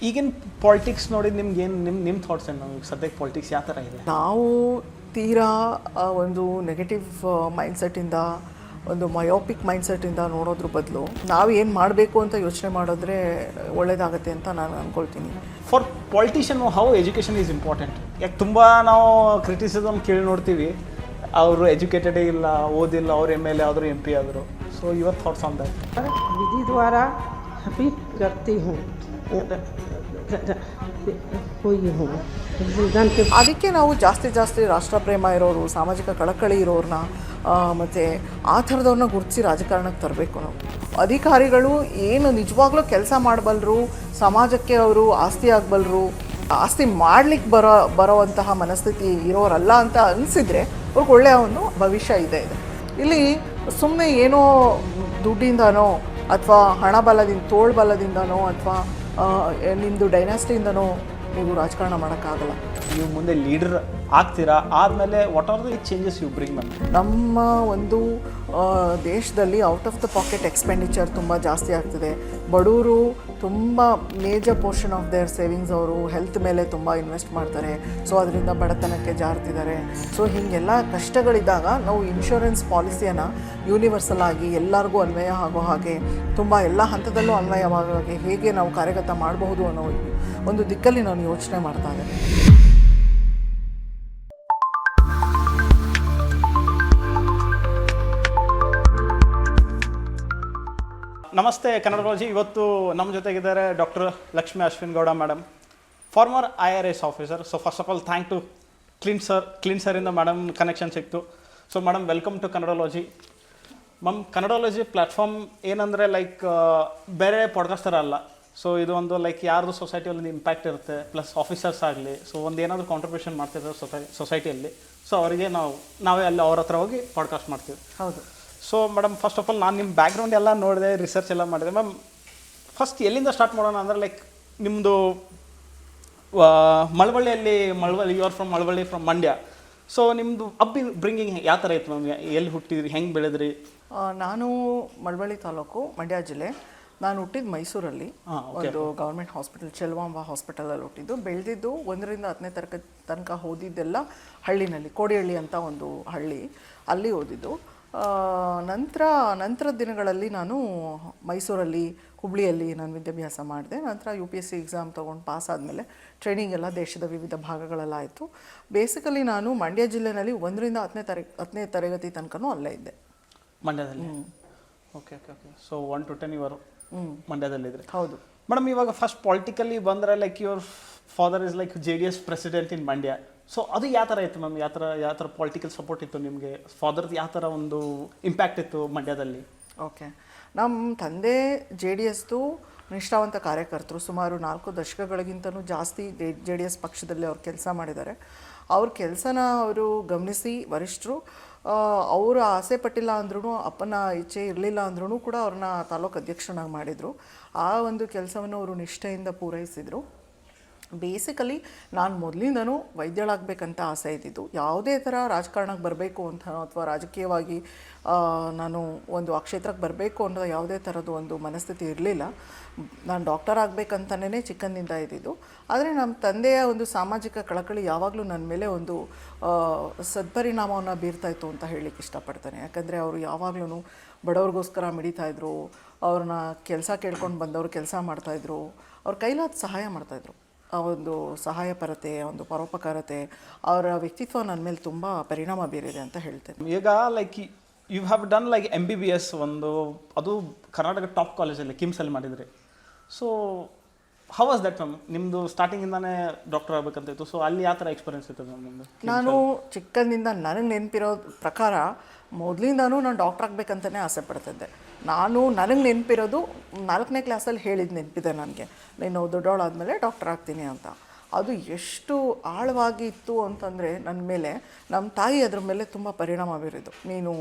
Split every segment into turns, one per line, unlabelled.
ಈಗಿನ ಪಾಲಿಟಿಕ್ಸ್ ನೋಡಿ ನಿಮ್ಗೆ ಏನು ನಿಮ್ಮ ಥಾಟ್ಸ್ ಏನು ನಮಗೆ ಸದ್ಯಕ್ಕೆ ಪಾಲಿಟಿಕ್ಸ್ ಯಾವ ಥರ ಇದೆ?
ನಾವು ತೀರಾ ಒಂದು ನೆಗೆಟಿವ್ ಮೈಂಡ್ಸೆಟ್ಟಿಂದ, ಒಂದು ಮಯೋಪಿಕ್ ಮೈಂಡ್ಸೆಟ್ಟಿಂದ ನೋಡೋದ್ರ ಬದಲು ನಾವು ಏನು ಮಾಡಬೇಕು ಅಂತ ಯೋಚನೆ ಮಾಡಿದ್ರೆ ಒಳ್ಳೆಯದಾಗತ್ತೆ ಅಂತ ನಾನು ಅಂದ್ಕೊಳ್ತೀನಿ.
For politician how education is important. ಯಾಕೆ ತುಂಬ ನಾವು ಕ್ರಿಟಿಸಿಸಮ್ ಕೇಳಿ ನೋಡ್ತೀವಿ, ಅವರು ಎಜುಕೇಟೆಡೇ ಇಲ್ಲ, ಓದಿಲ್ಲ, ಅವ್ರು MLA ಆದರು MP ಆದರು. So your thoughts on that?
विधि द्वारा भी करती हूँ, हुई हूँ संविधान के।
ಅದಕ್ಕೆ ನಾವು ಜಾಸ್ತಿ ರಾಷ್ಟ್ರಪ್ರೇಮ ಇರೋರು, ಸಾಮಾಜಿಕ ಕಳಕಳಿ ಇರೋರನ್ನ ಮತ್ತು ಆ ಥರದವ್ರನ್ನ ಗುರುತಿಸಿ ರಾಜಕಾರಣಕ್ಕೆ ತರಬೇಕು. ನಾವು ಅಧಿಕಾರಿಗಳು ಏನು ನಿಜವಾಗ್ಲೂ ಕೆಲಸ ಮಾಡಬಲ್ಲರು, ಸಮಾಜಕ್ಕೆ ಅವರು ಆಸ್ತಿ ಆಗಬಲ್ಲರು, ಆಸ್ತಿ ಮಾಡಲಿಕ್ಕೆ ಬರೋವಂತಹ ಮನಸ್ಥಿತಿ ಇರೋರಲ್ಲ ಅಂತ ಅನಿಸಿದರೆ ಅವ್ರಿಗೆ ಒಳ್ಳೆಯ ಒಂದು ಭವಿಷ್ಯ ಇದೆ. ಇಲ್ಲಿ ಸುಮ್ಮನೆ ಏನೋ ದುಡ್ಡಿಂದನೋ ಅಥವಾ ಹಣಬಲದಿಂದ, ತೋಳ್ಬಲದಿಂದನೋ ಅಥವಾ ನಿಮ್ಮದು ಡೈನಾಸ್ಟಿಯಿಂದನೋ ನೀವು ರಾಜಕಾರಣ ಮಾಡೋಕ್ಕಾಗಲ್ಲ.
ನೀವು ಮುಂದೆ ಲೀಡರ್ ಆಗ್ತೀರಾ, ಆದಮೇಲೆ what are the changes you bring?
ನಮ್ಮ ಒಂದು ದೇಶದಲ್ಲಿ out of the pocket expenditure ತುಂಬ ಜಾಸ್ತಿ ಆಗ್ತಿದೆ. ಬಡವರು ತುಂಬ major portion of their savings ಅವರು ಹೆಲ್ತ್ ಮೇಲೆ ತುಂಬ ಇನ್ವೆಸ್ಟ್ ಮಾಡ್ತಾರೆ. ಸೊ ಅದರಿಂದ ಬಡತನಕ್ಕೆ ಜಾರ್ತಿದ್ದಾರೆ. ಸೊ ಹೀಗೆಲ್ಲ ಕಷ್ಟಗಳಿದ್ದಾಗ ನಾವು ಇನ್ಶೂರೆನ್ಸ್ ಪಾಲಿಸಿಯನ್ನು ಯೂನಿವರ್ಸಲ್ ಆಗಿ ಎಲ್ಲರಿಗೂ ಅನ್ವಯ ಆಗೋ ಹಾಗೆ, ತುಂಬ ಎಲ್ಲ ಹಂತದಲ್ಲೂ ಅನ್ವಯವಾಗೋ ಹಾಗೆ ಹೇಗೆ ನಾವು ಕಾರ್ಯಗತ ಮಾಡಬಹುದು ಅನ್ನೋ ಒಂದು ದಿಕ್ಕಲ್ಲಿ ನಾನು ಯೋಚನೆ ಮಾಡ್ತಾ ಇದ್ದೇನೆ.
ನಮಸ್ತೆ ಕನ್ನಡರಾಜಿ. ಇವತ್ತು ನಮ್ಮ ಜೊತೆಗಿದ್ದಾರೆ doctor Lakshmi Ashwin Gowda madam, former IRS officer. So first of all thank to ಕ್ಲೀನ್ ಸರಿಂದ ಮೇಡಮ್ ಕನೆಕ್ಷನ್ ಸಿಕ್ತು. So madam, welcome to Kannadaraji. Ma'am, Kannadaraji platform ಏನಂದರೆ ಲೈಕ್ ಬೇರೆ ಪಾಡ್ಕಾಸ್ಟ್ ಥರ ಅಲ್ಲ. ಸೊ ಇದು ಒಂದು ಲೈಕ್ ಯಾರ್ದು ಸೊಸೈಟಿಯಲ್ಲಿ ಇಂಪ್ಯಾಕ್ಟ್ ಇರುತ್ತೆ, ಪ್ಲಸ್ ಆಫೀಸರ್ಸ್ ಆಗಲಿ, ಸೊ ಒಂದು ಏನಾದರೂ ಕಾಂಟ್ರಿಬ್ಯೂಷನ್ ಮಾಡ್ತಿರ್ತಾರೆ ಸೊಸೈಟಿಯಲ್ಲಿ, ಸೊ ಅವರಿಗೆ ನಾವೇ ಅಲ್ಲಿ ಅವ್ರ ಹತ್ರ ಹೋಗಿ ಪಾಡ್ಕಾಸ್ಟ್ ಮಾಡ್ತೀವಿ.
ಹೌದು.
So madam, first of all ನಾನು ನಿಮ್ಮ ಬ್ಯಾಕ್ಗ್ರೌಂಡ್ ಎಲ್ಲ ನೋಡಿದೆ, ರಿಸರ್ಚ್ ಎಲ್ಲ ಮಾಡಿದೆ. ಮ್ಯಾಮ್, ಫಸ್ಟ್ ಎಲ್ಲಿಂದ ಸ್ಟಾರ್ಟ್ ಮಾಡೋಣ ಅಂದರೆ ಲೈಕ್ ನಿಮ್ಮದು ಮಳವಳ್ಳಿಯಲ್ಲಿ you are from Malavalli, from Mandya. So ನಿಮ್ಮದು ಬ್ರಿಂಗಿಂಗ್ ಯಾವ ಥರ ಇತ್ತು ಮ್ಯಾಮ್? ಎಲ್ಲಿ ಹುಟ್ಟಿದ್ರಿ, ಹೆಂಗೆ ಬೆಳೆದ್ರಿ?
ನಾನು ಮಳವಳ್ಳಿ ತಾಲೂಕು, ಮಂಡ್ಯ ಜಿಲ್ಲೆ. ನಾನು ಹುಟ್ಟಿದ್ದು ಮೈಸೂರಲ್ಲಿ, ಒಂದು ಗೌರ್ಮೆಂಟ್ ಹಾಸ್ಪಿಟಲ್, ಚೆಲುವಾಂಬ ಹಾಸ್ಪಿಟಲಲ್ಲಿ ಹುಟ್ಟಿದ್ದು. ಬೆಳೆದಿದ್ದು 1ರಿಂದ 10ನೇ ತನಕ ಓದಿದ್ದೆಲ್ಲ ಹಳ್ಳಿನಲ್ಲಿ, ಕೋಡಿಹಳ್ಳಿ ಅಂತ ಒಂದು ಹಳ್ಳಿ, ಅಲ್ಲಿ ಓದಿದ್ದು. ನಂತರದ ದಿನಗಳಲ್ಲಿ ನಾನು ಮೈಸೂರಲ್ಲಿ, ಹುಬ್ಳಿಯಲ್ಲಿ ನಾನು ವಿದ್ಯಾಭ್ಯಾಸ ಮಾಡಿದೆ. ನಂತರ UPSC ಎಕ್ಸಾಮ್ ತೊಗೊಂಡು ಪಾಸ್ ಆದಮೇಲೆ ಟ್ರೈನಿಂಗ್ ಎಲ್ಲ ದೇಶದ ವಿವಿಧ ಭಾಗಗಳೆಲ್ಲ ಆಯಿತು. ಬೇಸಿಕಲಿ ನಾನು ಮಂಡ್ಯ ಜಿಲ್ಲೆಯಲ್ಲಿ 1ರಿಂದ 10ನೇ ತರಗತಿ ತನಕನೂ ಅಲ್ಲೇ ಇದ್ದೆ,
ಮಂಡ್ಯದಲ್ಲಿ. ಓಕೆ. ಸೊ 1 to 10 ಇವರು ಮಂಡ್ಯದಲ್ಲಿದ್ದರೆ?
ಹೌದು
ಮೇಡಮ್. ಇವಾಗ ಫಸ್ಟ್ ಪಾಲಿಟಿಕಲಿ ಬಂದರೆ like your father is like JDS president in Mandya. So ಅದು ಯಾವ ಥರ ಇತ್ತು ಮ್ಯಾಮ್? ಯಾವ ಥರ ಪೊಲಿಟಿಕಲ್ ಸಪೋರ್ಟ್ ಇತ್ತು ನಿಮಗೆ? ಫಾದರ್ದು ಯಾವ ಥರ ಒಂದು ಇಂಪ್ಯಾಕ್ಟ್ ಇತ್ತು ಮಂಡ್ಯದಲ್ಲಿ?
ಓಕೆ. ನಮ್ಮ ತಂದೆ JDSದು ನಿಷ್ಠಾವಂತ ಕಾರ್ಯಕರ್ತರು. ಸುಮಾರು 4 ದಶಕಗಳಿಗಿಂತಲೂ ಜಾಸ್ತಿ JDS ಪಕ್ಷದಲ್ಲಿ ಅವ್ರು ಕೆಲಸ ಮಾಡಿದ್ದಾರೆ. ಅವ್ರ ಕೆಲಸನ ಅವರು ಗಮನಿಸಿ ವರಿಷ್ಠರು ಅವರು ಆಸೆ ಪಟ್ಟಿಲ್ಲ ಅಂದ್ರೂ, ಅಪ್ಪನ ಇಚ್ಛೆ ಇರಲಿಲ್ಲ ಅಂದ್ರೂ ಕೂಡ ಅವ್ರನ್ನ ತಾಲೂಕು ಅಧ್ಯಕ್ಷನಾಗಿ ಮಾಡಿದರು. ಆ ಒಂದು ಕೆಲಸವನ್ನು ಅವರು ನಿಷ್ಠೆಯಿಂದ ಪೂರೈಸಿದರು. ಬೇಸಿಕಲಿ ನಾನು ಮೊದಲಿಂದನೂ ವೈದ್ಯಳಾಗಬೇಕಂತ ಆಸೆ ಇದ್ದಿದ್ದು. ಯಾವುದೇ ಥರ ರಾಜಕಾರಣಕ್ಕೆ ಬರಬೇಕು ಅಂತ ಅಥವಾ ರಾಜಕೀಯವಾಗಿ ನಾನು ಒಂದು ಆ ಕ್ಷೇತ್ರಕ್ಕೆ ಬರಬೇಕು ಅನ್ನೋ ಯಾವುದೇ ಥರದ್ದು ಒಂದು ಮನಸ್ಥಿತಿ ಇರಲಿಲ್ಲ. ನಾನು ಡಾಕ್ಟರ್ ಆಗಬೇಕಂತಲೇ ಚಿಕ್ಕಂದಿಂದ ಇದ್ದಿದ್ದು. ಆದರೆ ನಮ್ಮ ತಂದೆಯ ಒಂದು ಸಾಮಾಜಿಕ ಕಳಕಳಿ ಯಾವಾಗಲೂ ನನ್ನ ಮೇಲೆ ಒಂದು ಸದ್ಪರಿಣಾಮವನ್ನು ಬೀರ್ತಾಯಿತ್ತು ಅಂತ ಹೇಳಲಿಕ್ಕೆ ಇಷ್ಟಪಡ್ತೇನೆ. ಯಾಕಂದರೆ ಅವರು ಯಾವಾಗಲೂ ಬಡವ್ರಿಗೋಸ್ಕರ ಮಿಡಿತಾಯಿದ್ರು, ಅವ್ರನ್ನ ಕೆಲಸ ಕೇಳ್ಕೊಂಡು ಬಂದವರು ಕೆಲಸ ಮಾಡ್ತಾಯಿದ್ರು, ಅವ್ರ ಕೈಲಾದ ಸಹಾಯ ಮಾಡ್ತಾಯಿದ್ರು. ಆ ಒಂದು ಸಹಾಯಪರತೆ, ಒಂದು ಪರೋಪಕಾರತೆ, ಅವರ ವ್ಯಕ್ತಿತ್ವ ನನ್ನ ಮೇಲೆ ತುಂಬ ಪರಿಣಾಮ ಬೀರಿದೆ ಅಂತ ಹೇಳ್ತೇನೆ.
ಈಗ like you have done like MBBS, ಒಂದು ಅದು ಕರ್ನಾಟಕ ಟಾಪ್ ಕಾಲೇಜಲ್ಲಿ ಕಿಮ್ಸಲ್ಲಿ ಮಾಡಿದ್ರಿ. So how was that ma'am? ನಿಮ್ಮದು ಸ್ಟಾರ್ಟಿಂಗಿಂದಾನೇ ಡಾಕ್ಟರ್ ಆಗಬೇಕಂತ ಇತ್ತು. ಸೊ ಅಲ್ಲಿ ಯಾವ ಥರ ಎಕ್ಸ್ಪೀರಿಯನ್ಸ್ ಇತ್ತು ಮ್ಯಾಮ್ ನಿಮ್ಮದು?
ನಾನು ಚಿಕ್ಕಂದಿಂದ ನನಗೆ ನೆನಪಿರೋ ಪ್ರಕಾರ ಮೊದಲಿಂದನೂ ನಾನು ಡಾಕ್ಟರ್ ಆಗಬೇಕಂತಲೇ ಆಸೆ ಪಡ್ತಿದ್ದೆ. ನನಗೆ ನೆನಪಿರೋದು 4ನೇ ಕ್ಲಾಸಲ್ಲಿ ಹೇಳಿದ್ದು ನೆನಪಿದೆ ನನಗೆ, ನೀನು ದೊಡ್ಡವಳಾದಮೇಲೆ ಡಾಕ್ಟರ್ ಆಗ್ತೀನಿ ಅಂತ. ಅದು ಎಷ್ಟು ಆಳವಾಗಿ ಇತ್ತು ಅಂತಂದರೆ ನನ್ನ ಮೇಲೆ, ನಮ್ಮ ತಾಯಿ ಅದ್ರ ಮೇಲೆ ತುಂಬ ಪರಿಣಾಮ ಬೀರಿದ್ದು. ನೀನು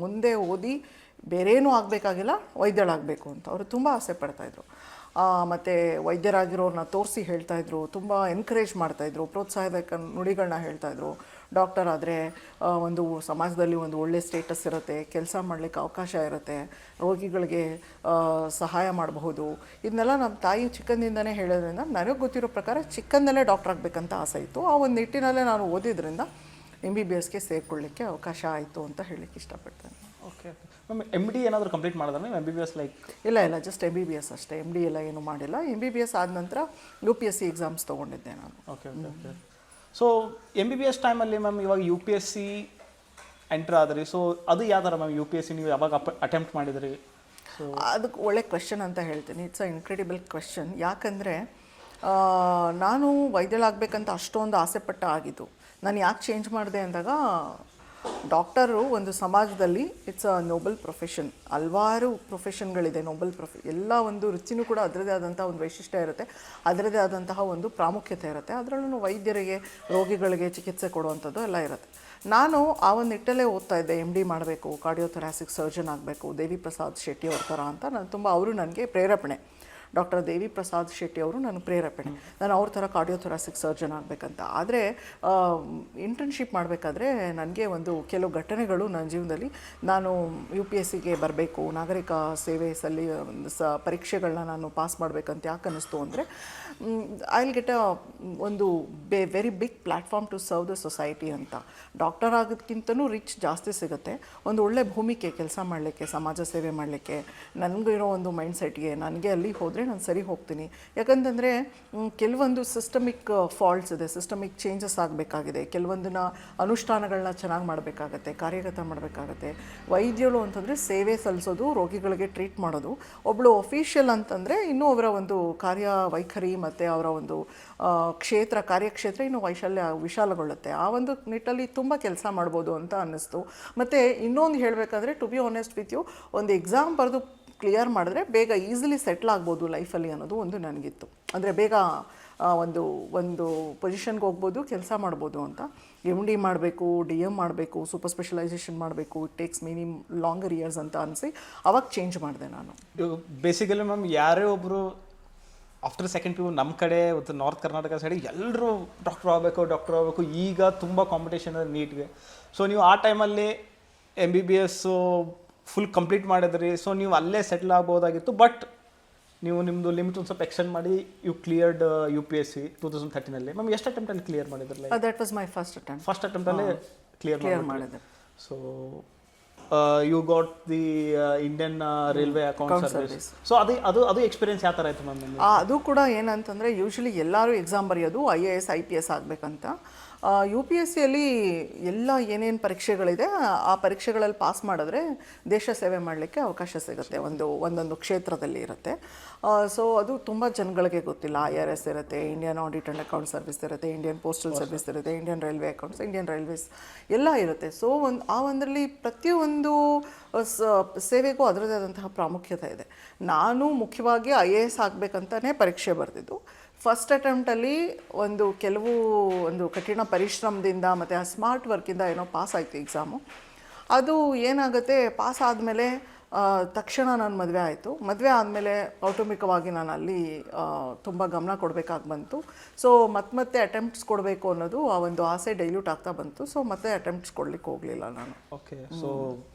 ಮುಂದೆ ಓದಿ ಬೇರೇನೂ ಆಗಬೇಕಾಗಿಲ್ಲ, ವೈದ್ಯಳಾಗಬೇಕು ಅಂತ ಅವರು ತುಂಬ ಆಸೆ ಪಡ್ತಾಯಿದ್ರು. ಮತ್ತು ವೈದ್ಯರಾಗಿರೋರನ್ನ ತೋರಿಸಿ ಹೇಳ್ತಾಯಿದ್ರು, ತುಂಬ ಎನ್ಕರೇಜ್ ಮಾಡ್ತಾಯಿದ್ರು, ಪ್ರೋತ್ಸಾಹದ ನುಡಿಗಳನ್ನ ಹೇಳ್ತಾಯಿದ್ರು. ಡಾಕ್ಟರ್ ಆದರೆ ಒಂದು ಸಮಾಜದಲ್ಲಿ ಒಂದು ಒಳ್ಳೆ ಸ್ಟೇಟಸ್ ಇರುತ್ತೆ, ಕೆಲಸ ಮಾಡಲಿಕ್ಕೆ ಅವಕಾಶ ಇರುತ್ತೆ, ರೋಗಿಗಳಿಗೆ ಸಹಾಯ ಮಾಡಬಹುದು. ಇದನ್ನೆಲ್ಲ ನಮ್ಮ ತಾಯಿ ಚಿಕ್ಕಂದಿಂದನೇ ಹೇಳೋದ್ರಿಂದ ನನಗೆ ಗೊತ್ತಿರೋ ಪ್ರಕಾರ ಚಿಕ್ಕಂದಲ್ಲೇ ಡಾಕ್ಟರ್ ಆಗಬೇಕಂತ ಆಸೆ ಇತ್ತು. ಆ ಒಂದು ನಿಟ್ಟಿನಲ್ಲೇ ನಾನು ಓದಿದ್ರಿಂದ MBBSಗೆ ಸೇರಿಕೊಳ್ಳಿಕ್ಕೆ ಅವಕಾಶ ಆಯಿತು ಅಂತ ಹೇಳಲಿಕ್ಕೆ ಇಷ್ಟಪಡ್ತೇನೆ.
ಓಕೆ ಮ್ಯಾಮ್ MD ಏನಾದರೂ ಕಂಪ್ಲೀಟ್ ಮಾಡಿದ್ರೆ ನೀವು MBBS ಲೈಕ್?
ಇಲ್ಲ ಜಸ್ಟ್ MBBS ಅಷ್ಟೇ, MD ಎಲ್ಲ ಏನೂ ಮಾಡಿಲ್ಲ. MBBS ಆದ ನಂತರ UPSC ಎಕ್ಸಾಮ್ಸ್ ತೊಗೊಂಡಿದ್ದೆ ನಾನು.
ಓಕೆ. ಸೊ MBBS ಟೈಮಲ್ಲಿ ಮ್ಯಾಮ್ ಇವಾಗ UPSC ಎಂಟ್ರ್ ಆದ್ರಿ, ಸೊ ಅದು ಯಾವ ಥರ ಮ್ಯಾಮ್ UPSC ನೀವು ಯಾವಾಗ ಅಟೆಂಪ್ಟ್ ಮಾಡಿದ್ರಿ? ಸೊ
ಅದಕ್ಕೆ ಒಳ್ಳೆ ಕ್ವೆಶ್ಚನ್ ಅಂತ ಹೇಳ್ತೀನಿ. It's a incredible question. ಯಾಕಂದರೆ ನಾನು ವೈದ್ಯಳಾಗಬೇಕಂತ ಅಷ್ಟೊಂದು ಆಸೆಪಟ್ಟ ಆಗಿದ್ದು. ನಾನು ಯಾಕೆ ಚೇಂಜ್ ಮಾಡಿದೆ ಅಂದಾಗ, ಡಾಕ್ಟರು ಒಂದು ಸಮಾಜದಲ್ಲಿ ಇಟ್ಸ್ ಅ ನೋಬಲ್ ಪ್ರೊಫೆಷನ್. ಹಲವಾರು ಪ್ರೊಫೆಷನ್ಗಳಿದೆ, ಎಲ್ಲ ಒಂದು ವೃತ್ತಿನೂ ಕೂಡ ಅದರದೇ ಆದಂಥ ಒಂದು ವೈಶಿಷ್ಟ್ಯ ಇರುತ್ತೆ, ಅದರದೇ ಆದಂತಹ ಒಂದು ಪ್ರಾಮುಖ್ಯತೆ ಇರುತ್ತೆ. ಅದರಲ್ಲೂ ವೈದ್ಯರಿಗೆ, ರೋಗಿಗಳಿಗೆ ಚಿಕಿತ್ಸೆ ಕೊಡುವಂಥದ್ದು ಎಲ್ಲ ಇರುತ್ತೆ. ನಾನು ಆ ಒಂದು ನಿಟ್ಟಲ್ಲೇ ಓದ್ತಾ ಇದ್ದೆ, MD ಮಾಡಬೇಕು, ಕಾರ್ಡಿಯೋಥೊರಾಸಿಕ್ ಸರ್ಜನ್ ಆಗಬೇಕು, ದೇವಿ ಪ್ರಸಾದ್ ಶೆಟ್ಟಿ ಅವ್ರ ಥರ ಅಂತ. ನಾನು ತುಂಬ ಅವರು ನನಗೆ ಪ್ರೇರೇಪಣೆ. ಡಾಕ್ಟರ್ ದೇವಿ ಪ್ರಸಾದ್ ಶೆಟ್ಟಿ ಅವರು ನನಗೆ ಪ್ರೇರೇಪಣೆ, ನಾನು ಅವ್ರ ಥರ ಕಾರ್ಡಿಯೋಥೊರಾಸಿಕ್ ಸರ್ಜನ್ ಆಗಬೇಕಂತ. ಆದರೆ ಇಂಟರ್ನ್ಶಿಪ್ ಮಾಡಬೇಕಾದ್ರೆ ನನಗೆ ಕೆಲವು ಘಟನೆಗಳು ನನ್ನ ಜೀವನದಲ್ಲಿ, ನಾನು UPSCಗೆ ಬರಬೇಕು, ನಾಗರಿಕ ಸೇವೆ ಪರೀಕ್ಷೆಗಳನ್ನ ನಾನು ಪಾಸ್ ಮಾಡಬೇಕಂತ ಯಾಕೆ ಅನ್ನಿಸ್ತು ಅಂದರೆ, ಐ ವಿಲ್ ಗೆಟ್ ಒಂದು very big platform to serve the society ಅಂತ. ಡಾಕ್ಟರ್ ಆಗೋದಕ್ಕಿಂತನೂ ರಿಚ್ ಜಾಸ್ತಿ ಸಿಗುತ್ತೆ, ಒಂದು ಒಳ್ಳೆ ಭೂಮಿಕೆ ಕೆಲಸ ಮಾಡಲಿಕ್ಕೆ, ಸಮಾಜ ಸೇವೆ ಮಾಡಲಿಕ್ಕೆ. ನನಗಿರೋ ಒಂದು ಮೈಂಡ್ಸೆಟ್ಗೆ ನನಗೆ ಅಲ್ಲಿ ಹೋದರೆ ನಾನು ಸರಿ ಹೋಗ್ತೀನಿ. ಯಾಕಂತಂದರೆ ಕೆಲವೊಂದು ಸಿಸ್ಟಮಿಕ್ ಫಾಲ್ಟ್ಸ್ ಇದೆ, ಸಿಸ್ಟಮಿಕ್ ಚೇಂಜಸ್ ಆಗಬೇಕಾಗಿದೆ, ಕೆಲವೊಂದನ್ನ ಅನುಷ್ಠಾನಗಳನ್ನ ಚೆನ್ನಾಗಿ ಮಾಡಬೇಕಾಗತ್ತೆ, ಕಾರ್ಯಗತ ಮಾಡಬೇಕಾಗತ್ತೆ. ವೈದ್ಯರು ಅಂತಂದರೆ ಸೇವೆ ಸಲ್ಲಿಸೋದು, ರೋಗಿಗಳಿಗೆ ಟ್ರೀಟ್ ಮಾಡೋದು. ಒಬ್ಬಳು ಅಫಿಷಿಯಲ್ ಅಂತಂದರೆ ಇನ್ನೂ ಅವರ ಒಂದು ಕಾರ್ಯವೈಖರಿ ಮತ್ತು ಅವರ ಒಂದು ಕಾರ್ಯಕ್ಷೇತ್ರ ಇನ್ನೂ ವಿಶಾಲಗೊಳ್ಳುತ್ತೆ. ಆ ಒಂದು ನಿಟ್ಟಲ್ಲಿ ತುಂಬ ಕೆಲಸ ಮಾಡ್ಬೋದು ಅಂತ ಅನ್ನಿಸ್ತು. ಮತ್ತು ಇನ್ನೊಂದು ಹೇಳಬೇಕಾದ್ರೆ, to be honest with you, ಒಂದು ಎಕ್ಸಾಮ್ ಬರೆದು ಕ್ಲಿಯರ್ ಮಾಡಿದ್ರೆ ಬೇಗ ಈಸಿಲಿ ಸೆಟ್ಲ್ ಆಗ್ಬೋದು ಲೈಫಲ್ಲಿ ಅನ್ನೋದು ಒಂದು ನನಗಿತ್ತು. ಅಂದರೆ ಬೇಗ ಒಂದು ಪೊಸಿಷನ್ಗೆ ಹೋಗ್ಬೋದು, ಕೆಲಸ ಮಾಡ್ಬೋದು ಅಂತ. MD ಮಾಡಬೇಕು, DM ಮಾಡಬೇಕು, ಸೂಪರ್ ಸ್ಪೆಷಲೈಸೇಷನ್ ಮಾಡಬೇಕು, ಇಟ್ ಟೇಕ್ಸ್ ಲಾಂಗರ್ ಇಯರ್ಸ್ ಅಂತ ಅನಿಸಿ ಅವಾಗ ಚೇಂಜ್ ಮಾಡಿದೆ ನಾನು.
ಬೇಸಿಕಲಿ ಮ್ಯಾಮ್ ಯಾರೇ ಒಬ್ಬರು ಆಫ್ಟರ್ ಸೆಕೆಂಡ್ PU ನಮ್ಮ ಕಡೆ ಮತ್ತು ನಾರ್ತ್ ಕರ್ನಾಟಕ ಸೈಡ್ ಎಲ್ಲರೂ ಡಾಕ್ಟರ್ ಆಗಬೇಕು. ಈಗ ತುಂಬ ಕಾಂಪಿಟೇಷನ್ ಇದೆ ನೀಟ್ಗೆ. ಸೊ ನೀವು ಆ ಟೈಮಲ್ಲಿ MBBS ಫುಲ್ ಕಂಪ್ಲೀಟ್ ಮಾಡಿದ್ರಿ, ಸೊ ನೀವು ಅಲ್ಲೇ ಸೆಟ್ಲ್ ಆಗ್ಬೋದಾಗಿತ್ತು. ಬಟ್ ನೀವು ನಿಮ್ಮದು ಲಿಮಿಟ್ ಒಂದು ಸ್ವಲ್ಪ ಎಕ್ಸ್ಟೆಂಡ್ ಮಾಡಿ ಕ್ಲಿಯರ್ಡ್ UPSC 2013 ಮ್ಯಾಮ್ ಎಷ್ಟು ಅಟೆಂಪ್ಟಲ್ಲಿ ಕ್ಲಿಯರ್ ಮಾಡಿದ್ರಲ್ಲ?
ದಟ್ ವಾಸ್ ಮೈ ಫಸ್ಟ್
ಅಟೆಂಪ್ಟಲ್ಲೇ ಕ್ಲಿಯರ್ ಮಾಡಿದೆ. So you got the Indian railway account service. So ಅದು ಎಕ್ಸ್ಪೀರಿಯನ್ಸ್ ಯಾವ ಥರ ಆಯಿತು ಮ್ಯಾಮ್?
ಅದು ಕೂಡ ಏನಂತಂದರೆ, ಯೂಶ್ವಲಿ ಎಲ್ಲರೂ ಎಕ್ಸಾಮ್ ಬರೆಯೋದು IAS IPS ಆಗಬೇಕಂತ. UPSCಯಲ್ಲಿ ಎಲ್ಲ ಏನೇನು ಪರೀಕ್ಷೆಗಳಿದೆ ಆ ಪರೀಕ್ಷೆಗಳಲ್ಲಿ ಪಾಸ್ ಮಾಡಿದ್ರೆ ದೇಶ ಸೇವೆ ಮಾಡಲಿಕ್ಕೆ ಅವಕಾಶ ಸಿಗುತ್ತೆ, ಒಂದೊಂದು ಕ್ಷೇತ್ರದಲ್ಲಿ ಇರುತ್ತೆ. ಸೊ ಅದು ತುಂಬ ಜನಗಳಿಗೆ ಗೊತ್ತಿಲ್ಲ. IRS ಇರುತ್ತೆ, Indian audit and account service ಇರುತ್ತೆ, ಇಂಡಿಯನ್ ಪೋಸ್ಟಲ್ ಸರ್ವಿಸ್ ಇರುತ್ತೆ, Indian railway accounts, Indian railways ಎಲ್ಲ ಇರುತ್ತೆ. ಸೊ ಒಂದರಲ್ಲಿ ಪ್ರತಿಯೊಂದು ಸೇವೆಗೂ ಅದರದೇ ಆದಂತಹ ಪ್ರಾಮುಖ್ಯತೆ ಇದೆ. ನಾನು ಮುಖ್ಯವಾಗಿ IAS ಆಗಬೇಕಂತಲೇ ಪರೀಕ್ಷೆ ಬರೆದಿದ್ದು. ಫಸ್ಟ್ ಅಟೆಂಪ್ಟಲ್ಲಿ ಒಂದು ಕಠಿಣ ಪರಿಶ್ರಮದಿಂದ ಮತ್ತು ಆ ಸ್ಮಾರ್ಟ್ ವರ್ಕಿಂದ ಏನೋ ಪಾಸ್ ಆಯಿತು ಎಕ್ಸಾಮು. ಅದು ಏನಾಗುತ್ತೆ, ಪಾಸ್ ಆದಮೇಲೆ ತಕ್ಷಣ ನಾನು ಮದುವೆ ಆಯಿತು. ಮದುವೆ ಆದಮೇಲೆ ಕೌಟುಂಬಿಕವಾಗಿ ನಾನು ಅಲ್ಲಿ ತುಂಬ ಗಮನ ಕೊಡಬೇಕಾಗಿ ಬಂತು. ಸೊ ಮತ್ತೆ ಅಟೆಂಪ್ಟ್ಸ್ ಕೊಡಬೇಕು ಅನ್ನೋದು ಆ ಒಂದು ಆಸೆ ಡೈಲ್ಯೂಟ್ ಆಗ್ತಾ ಬಂತು. ಸೊ ಮತ್ತೆ ಅಟೆಂಪ್ಟ್ಸ್ ಕೊಡ್ಲಿಕ್ಕೆ ಹೋಗಲಿಲ್ಲ ನಾನು.
ಓಕೆ. ಸೊ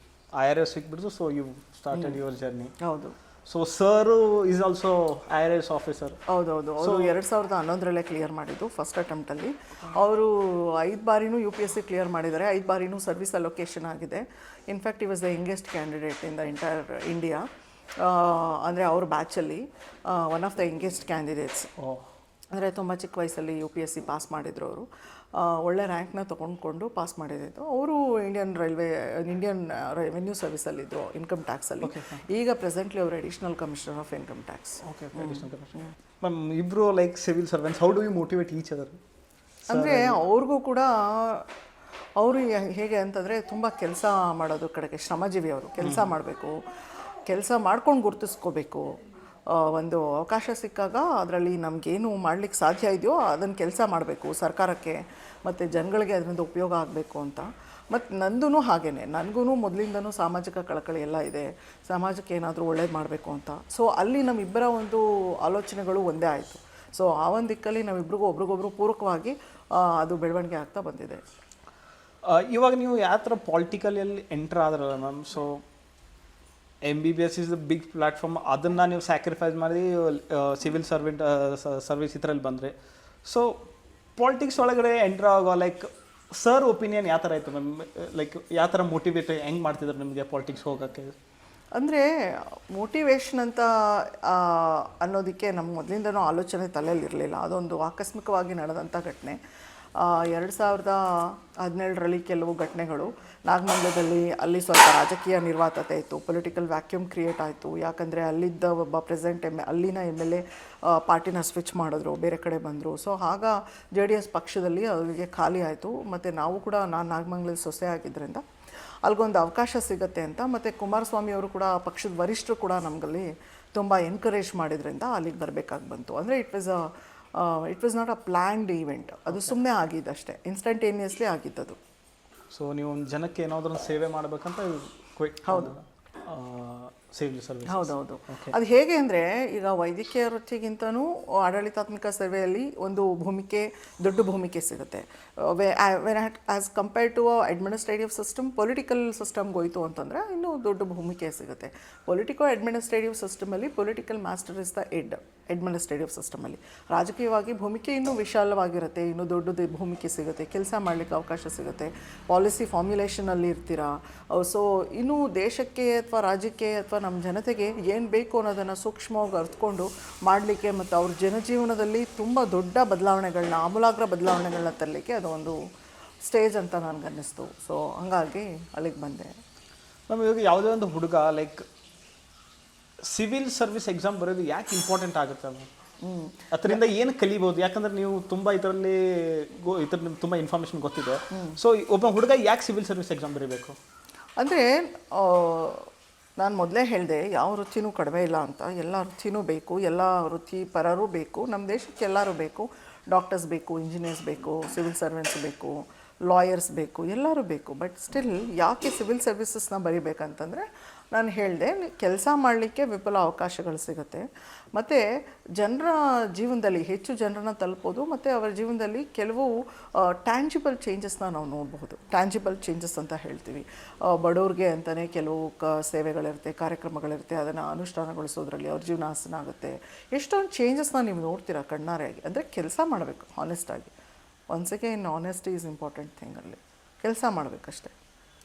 IRS ಸಿಕ್ಬಿಡ್ತು. So you started your journey.
ಹೌದು.
So sir is also IRS ಆಫೀಸರ್.
ಹೌದೌದು. ಅವರು 2011 ಕ್ಲಿಯರ್ ಮಾಡಿದ್ದು ಫಸ್ಟ್ ಅಟೆಂಪ್ಟಲ್ಲಿ. ಅವರು 5 ಬಾರಿನೂ UPSC ಕ್ಲಿಯರ್ ಮಾಡಿದ್ದಾರೆ, 5 ಬಾರಿನೂ ಸರ್ವಿಸ್ ಅಲೊಕೇಶನ್ ಆಗಿದೆ. In fact he was the youngest candidate in the entire India. ಅಂದರೆ ಅವ್ರ ಬ್ಯಾಚಲ್ಲಿ one of the youngest candidates. ಅಂದರೆ ತುಂಬ ಚಿಕ್ಕ ವಯಸ್ಸಲ್ಲಿ UPSC ಪಾಸ್ ಮಾಡಿದ್ರು ಅವರು. ಒಳ್ಳೆ ರ್ಯಾಂಕ್ನ ತೊಗೊಂಡ್ಕೊಂಡು ಪಾಸ್ ಮಾಡಿದ್ದು. ಅವರು ಇಂಡಿಯನ್ ರೆವೆನ್ಯೂ ಸರ್ವಿಸಲ್ಲಿದ್ದರು, ಇನ್ಕಮ್ ಟ್ಯಾಕ್ಸಲ್ಲಿ. ಈಗ ಪ್ರೆಸೆಂಟ್ಲಿ ಅವರು additional commissioner of income tax.
Okay. Additional commissioner. Ma'am ಇಬ್ಬರು like civil servants, how do you motivate each other?
ಅಂದರೆ ಅವ್ರಿಗೂ ಕೂಡ ಅವರು ಹೇಗೆ ಅಂತಂದರೆ, ತುಂಬ ಕೆಲಸ ಮಾಡೋದು ಕಡೆಗೆ ಶ್ರಮಜೀವಿ ಅವರು. ಕೆಲಸ ಮಾಡಬೇಕು, ಕೆಲಸ ಮಾಡ್ಕೊಂಡು ಗುರುತಿಸ್ಕೋಬೇಕು. ಒಂದು ಅವಕಾಶ ಸಿಕ್ಕಾಗ ಅದರಲ್ಲಿ ನಮಗೇನು ಮಾಡಲಿಕ್ಕೆ ಸಾಧ್ಯ ಇದೆಯೋ ಅದನ್ನು ಕೆಲಸ ಮಾಡಬೇಕು, ಸರ್ಕಾರಕ್ಕೆ ಮತ್ತು ಜನಗಳಿಗೆ ಅದರಿಂದ ಉಪಯೋಗ ಆಗಬೇಕು ಅಂತ. ಮತ್ತು ನಂದೂ ಹಾಗೇ, ನನಗೂ ಮೊದಲಿಂದನೂ ಸಾಮಾಜಿಕ ಕಳಕಳಿ ಎಲ್ಲ ಇದೆ, ಸಮಾಜಕ್ಕೆ ಏನಾದರೂ ಒಳ್ಳೇದು ಮಾಡಬೇಕು ಅಂತ. ಸೊ ಅಲ್ಲಿ ನಮ್ಮಿಬ್ಬರ ಒಂದು ಆಲೋಚನೆಗಳು ಒಂದೇ ಆಯಿತು. ಸೊ ಆ ಒಂದು ದಿಕ್ಕಲ್ಲಿ ನಾವಿಬ್ರಿಗೂ ಒಬ್ರಿಗೊಬ್ರು ಪೂರಕವಾಗಿ ಅದು ಬೆಳವಣಿಗೆ ಆಗ್ತಾ ಬಂದಿದೆ.
ಇವಾಗ ನೀವು ಯಾವ ಥರ ಪಾಲಿಟಿಕಲಲ್ಲಿ ಎಂಟ್ರ್ ಆದ್ರಲ್ಲ ma'am, so MBBS is the big platform, ಅದನ್ನು ನೀವು ಸ್ಯಾಕ್ರಿಫೈಸ್ ಮಾಡಿ ಸಿವಿಲ್ ಸರ್ವಿಸ್ ಇದರಲ್ಲಿ ಬಂದರೆ, ಸೊ ಪಾಲಿಟಿಕ್ಸ್ ಒಳಗಡೆ ಎಂಟ್ರ್ ಆಗೋ ಲೈಕ್ ಸರ್ ಒಪಿನಿಯನ್ ಯಾವ ಥರ ಆಯಿತು ಮ್ಯಾಮ್? ಲೈಕ್ ಯಾವ ಥರ ಮೋಟಿವೇಟ್ ಹೆಂಗೆ ಮಾಡ್ತಿದ್ರು ನಿಮಗೆ ಪಾಲಿಟಿಕ್ಸ್ ಹೋಗೋಕ್ಕೆ?
ಅಂದರೆ ಮೋಟಿವೇಶನ್ ಅಂತ ಅನ್ನೋದಕ್ಕೆ ನಮ್ಮ ಮೊದಲಿಂದನೂ ಆಲೋಚನೆ ತಲೆಯಲ್ಲಿ ಇರಲಿಲ್ಲ. ಅದೊಂದು ಆಕಸ್ಮಿಕವಾಗಿ ನಡೆದಂಥ ಘಟನೆ. 2017ರಲ್ಲಿ ಕೆಲವು ಘಟನೆಗಳು ನಾಗಮಂಗಲದಲ್ಲಿ, ಅಲ್ಲಿ ಸ್ವಲ್ಪ ರಾಜಕೀಯ ನಿರ್ವಾತತೆ ಇತ್ತು, ಪೊಲಿಟಿಕಲ್ ವ್ಯಾಕ್ಯೂಮ್ ಕ್ರಿಯೇಟ್ ಆಯಿತು. ಯಾಕಂದರೆ ಅಲ್ಲಿದ್ದ ಒಬ್ಬ ಪ್ರೆಸೆಂಟ್ ಅಲ್ಲಿನ MLA ಪಾರ್ಟಿನ ಸ್ವಿಚ್ ಮಾಡಿದ್ರು, ಬೇರೆ ಕಡೆ ಬಂದರು. ಸೊ ಆಗ JDS ಪಕ್ಷದಲ್ಲಿ ಅವರಿಗೆ ಖಾಲಿ ಆಯಿತು. ಮತ್ತು ನಾವು ಕೂಡ, ನಾನು ನಾಗಮಂಗಲದ ಸೊಸೆ ಆಗಿದ್ದರಿಂದ ಅಲ್ಲಿಗೊಂದು ಅವಕಾಶ ಸಿಗುತ್ತೆ ಅಂತ, ಮತ್ತು ಕುಮಾರಸ್ವಾಮಿ ಅವರು ಕೂಡ, ಪಕ್ಷದ ವರಿಷ್ಠರು ಕೂಡ ನಮಗಲ್ಲಿ ತುಂಬ ಎನ್ಕರೇಜ್ ಮಾಡಿದ್ರಿಂದ ಅಲ್ಲಿಗೆ ಬರಬೇಕಾಗಿ ಬಂತು. ಅಂದರೆ it was not a planned event, ಅದು ಸುಮ್ಮನೆ ಆಗಿದ್ದಷ್ಟೇ, ಇನ್ಸ್ಟಂಟೇನಿಯಸ್ಲಿ ಆಗಿದ್ದದು.
ಸೊ ನೀವು ಒಂದು ಜನಕ್ಕೆ ಏನಾದರೂ ಸೇವೆ ಮಾಡಬೇಕಂತ
ಹೌದು,
ಸಿವಿಲ್ ಸರ್ವಿಸ್.
ಹೌದೌದು. ಅದು ಹೇಗೆ ಅಂದರೆ, ಈಗ ವೈದ್ಯಕೀಯ ವೃತ್ತಿಗಿಂತನೂ ಆಡಳಿತಾತ್ಮಕ ಸೇವೆಯಲ್ಲಿ ಒಂದು ಭೂಮಿಕೆ, ದೊಡ್ಡ ಭೂಮಿಕೆ ಸಿಗುತ್ತೆ. As compared to administrative system, political ಸಿಸ್ಟಮ್ಗೆ ಹೋಯಿತು ಅಂತಂದರೆ ಇನ್ನೂ ದೊಡ್ಡ ಭೂಮಿಕೆ ಸಿಗುತ್ತೆ. ಪೊಲಿಟಿಕೋ ಅಡ್ಮಿನಿಸ್ಟ್ರೇಟಿವ್ ಸಿಸ್ಟಮಲ್ಲಿ political master is the head. Administrative ಸಿಸ್ಟಮಲ್ಲಿ ರಾಜಕೀಯವಾಗಿ ಭೂಮಿಕೆ ಇನ್ನೂ ವಿಶಾಲವಾಗಿರುತ್ತೆ, ಇನ್ನೂ ದೊಡ್ಡದು ಭೂಮಿಕೆ ಸಿಗುತ್ತೆ, ಕೆಲಸ ಮಾಡಲಿಕ್ಕೆ ಅವಕಾಶ ಸಿಗುತ್ತೆ, ಪಾಲಿಸಿ ಫಾರ್ಮ್ಯುಲೇಷನಲ್ಲಿ ಇರ್ತೀರಾ. ಸೊ ಇನ್ನೂ ದೇಶಕ್ಕೆ ಅಥವಾ ರಾಜ್ಯಕ್ಕೆ ಅಥವಾ ನಮ್ಮ ಜನತೆಗೆ ಏನು ಬೇಕು ಅನ್ನೋದನ್ನು ಸೂಕ್ಷ್ಮವಾಗಿ ಅರ್ಥಕೊಂಡು ಮಾಡಲಿಕ್ಕೆ, ಮತ್ತು ಅವ್ರ ಜನಜೀವನದಲ್ಲಿ ತುಂಬ ದೊಡ್ಡ ಬದಲಾವಣೆಗಳನ್ನ, ಆಮೂಲಾಗ್ರ ಬದಲಾವಣೆಗಳನ್ನ ತರಲಿಕ್ಕೆ ಅದು ಒಂದು ಸ್ಟೇಜ್ ಅಂತ ನನಗನ್ನಿಸ್ತು. ಸೊ ಹಂಗಾಗಿ ಅಲ್ಲಿಗೆ ಬಂದೆ.
ಮ್ಯಾಮ್, ಇವಾಗ ಯಾವುದೇ ಒಂದು ಹುಡುಗ ಲೈಕ್ ಸಿವಿಲ್ ಸರ್ವಿಸ್ ಎಕ್ಸಾಮ್ ಬರೋದು ಯಾಕೆ ಇಂಪಾರ್ಟೆಂಟ್ ಆಗುತ್ತೆ ಮ್ಯಾಮ್? ಅದರಿಂದ ಏನು ಕಲಿಬೋದು? ಯಾಕಂದ್ರೆ ನೀವು ತುಂಬ ಇದರಲ್ಲಿ ನಿಮ್ಗೆ ತುಂಬ ಇನ್ಫಾರ್ಮೇಷನ್ ಗೊತ್ತಿದೆ. ಸೊ ಒಬ್ಬ ಹುಡುಗ ಯಾಕೆ ಸಿವಿಲ್ ಸರ್ವಿಸ್ ಎಕ್ಸಾಮ್ ಬರೀಬೇಕು?
ಅಂದರೆ ನಾನು ಮೊದಲೇ ಹೇಳಿದೆ, ಯಾವ ವೃತ್ತಿನೂ ಕಡಿಮೆ ಇಲ್ಲ ಅಂತ. ಎಲ್ಲ ವೃತ್ತಿನೂ ಬೇಕು, ಎಲ್ಲ ವೃತ್ತಿಪರರೂ ಬೇಕು, ನಮ್ಮ ದೇಶಕ್ಕೆ ಎಲ್ಲರೂ ಬೇಕು. ಡಾಕ್ಟರ್ಸ್ ಬೇಕು, ಇಂಜಿನಿಯರ್ಸ್ ಬೇಕು, ಸಿವಿಲ್ ಸರ್ವೆಂಟ್ಸ್ ಬೇಕು, ಲಾಯರ್ಸ್ ಬೇಕು, ಎಲ್ಲರೂ ಬೇಕು. ಬಟ್ ಸ್ಟಿಲ್ ಯಾಕೆ ಸಿವಿಲ್ ಸರ್ವಿಸಸ್ನ ಬರೀಬೇಕಂತಂದರೆ, ನಾನು ಹೇಳಿದೆ, ಕೆಲಸ ಮಾಡಲಿಕ್ಕೆ ವಿಪುಲ ಅವಕಾಶಗಳು ಸಿಗುತ್ತೆ, ಮತ್ತು ಜನರ ಜೀವನದಲ್ಲಿ ಹೆಚ್ಚು ಜನರನ್ನ ತಲುಪೋದು, ಮತ್ತು ಅವರ ಜೀವನದಲ್ಲಿ ಕೆಲವು ಟ್ಯಾಂಜಿಬಲ್ ಚೇಂಜಸ್ನ ನಾವು ನೋಡಬಹುದು. ಟ್ಯಾಂಜಿಬಲ್ ಚೇಂಜಸ್ ಅಂತ ಹೇಳ್ತೀವಿ. ಬಡವ್ರಿಗೆ ಅಂತಲೇ ಕೆಲವು ಸೇವೆಗಳಿರುತ್ತೆ, ಕಾರ್ಯಕ್ರಮಗಳಿರುತ್ತೆ, ಅದನ್ನು ಅನುಷ್ಠಾನಗೊಳಿಸೋದ್ರಲ್ಲಿ ಅವ್ರ ಜೀವನ ಹಸನ ಆಗುತ್ತೆ. ಎಷ್ಟೊಂದು ಚೇಂಜಸ್ನ ನೀವು ನೋಡ್ತೀರಾ ಕಣ್ಣಾರೆಯಾಗಿ. ಅಂದರೆ ಕೆಲಸ ಮಾಡಬೇಕು ಹಾನೆಸ್ಟಾಗಿ. Once again honesty is important thing. ಅಲ್ಲಿ ಕೆಲಸ ಮಾಡಬೇಕಷ್ಟೆ.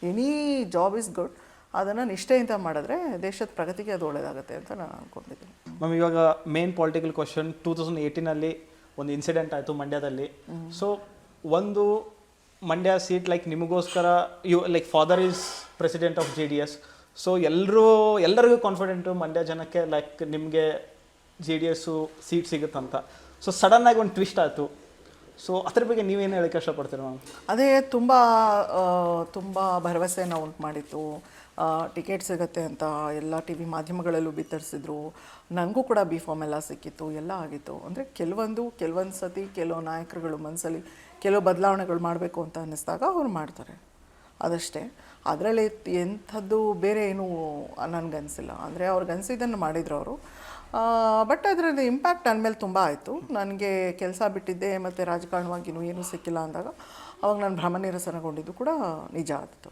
ಎನಿ ಜಾಬ್ ಈಸ್ ಗುಡ್, ಅದನ್ನು ನಿಷ್ಠೆಯಿಂದ ಮಾಡಿದ್ರೆ ದೇಶದ ಪ್ರಗತಿಗೆ ಅದು ಒಳ್ಳೆಯದಾಗುತ್ತೆ ಅಂತ ನಾನು ಅಂದ್ಕೊಂಡಿದ್ದೀನಿ.
ಮ್ಯಾಮ್, ಇವಾಗ ಮೇನ್ ಪೊಲಿಟಿಕಲ್ ಕ್ವಶನ್, 2018ನಲ್ಲಿ ಒಂದು ಇನ್ಸಿಡೆಂಟ್ ಆಯಿತು ಮಂಡ್ಯದಲ್ಲಿ. ಸೊ ಒಂದು ಮಂಡ್ಯ ಸೀಟ್ ಲೈಕ್ ನಿಮಗೋಸ್ಕರ, like father is president of JDS. So ಎಲ್ಲರಿಗೂ ಕಾನ್ಫಿಡೆಂಟು ಮಂಡ್ಯ ಜನಕ್ಕೆ, ಲೈಕ್ ನಿಮಗೆ JDS ಸೀಟ್ ಸಿಗುತ್ತಂತ. ಸೊ ಸಡನ್ನಾಗಿ ಒಂದು ಟ್ವಿಸ್ಟ್ ಆಯಿತು. ಸೊ ಅದ್ರ ಬಗ್ಗೆ ನೀವೇನು ಹೇಳಕ್ಕೆ ಇಷ್ಟಪಡ್ತೀರ ಮ್ಯಾಮ್?
ಅದೇ ತುಂಬ ಭರವಸೆಯನ್ನು ಉಂಟು ಮಾಡಿತ್ತು. ಟಿಕೆಟ್ ಸಿಗುತ್ತೆ ಅಂತ ಎಲ್ಲ TV ಮಾಧ್ಯಮಗಳಲ್ಲೂ ಬಿತ್ತರಿಸಿದ್ರು. ನನಗೂ ಕೂಡ B.Pharm ಎಲ್ಲ ಸಿಕ್ಕಿತ್ತು, ಎಲ್ಲ ಆಗಿತ್ತು. ಅಂದರೆ ಕೆಲವೊಂದು ಸತಿ ಕೆಲವು ನಾಯಕರುಗಳು ಮನಸ್ಸಲ್ಲಿ ಕೆಲವು ಬದಲಾವಣೆಗಳು ಮಾಡಬೇಕು ಅಂತ ಅನ್ನಿಸ್ದಾಗ ಅವ್ರು ಮಾಡ್ತಾರೆ, ಅದಷ್ಟೇ. ಅದರಲ್ಲಿ ಎಂಥದ್ದು ಬೇರೆ ಏನೂ ನನಗನ್ಸಿಲ್ಲ. ಅಂದರೆ ಅವ್ರಿಗನ್ಸಿದ್ದನ್ನು ಮಾಡಿದ್ರು ಅವರು. ಬಟ್ ಅದರಿಂದ ಇಂಪ್ಯಾಕ್ಟ್ ನನ್ನ ಮೇಲೆ ತುಂಬ ಆಯಿತು. ನನಗೆ ಕೆಲಸ ಬಿಟ್ಟಿದ್ದೆ ಮತ್ತು ರಾಜಕಾರಣವಾಗಿಯೂ ಏನೂ ಸಿಕ್ಕಿಲ್ಲ ಅಂದಾಗ ಅವಾಗ ನಾನು ಭ್ರಮನಿರಸನಗೊಂಡಿದ್ದು ಕೂಡ ನಿಜ ಆಯಿತು.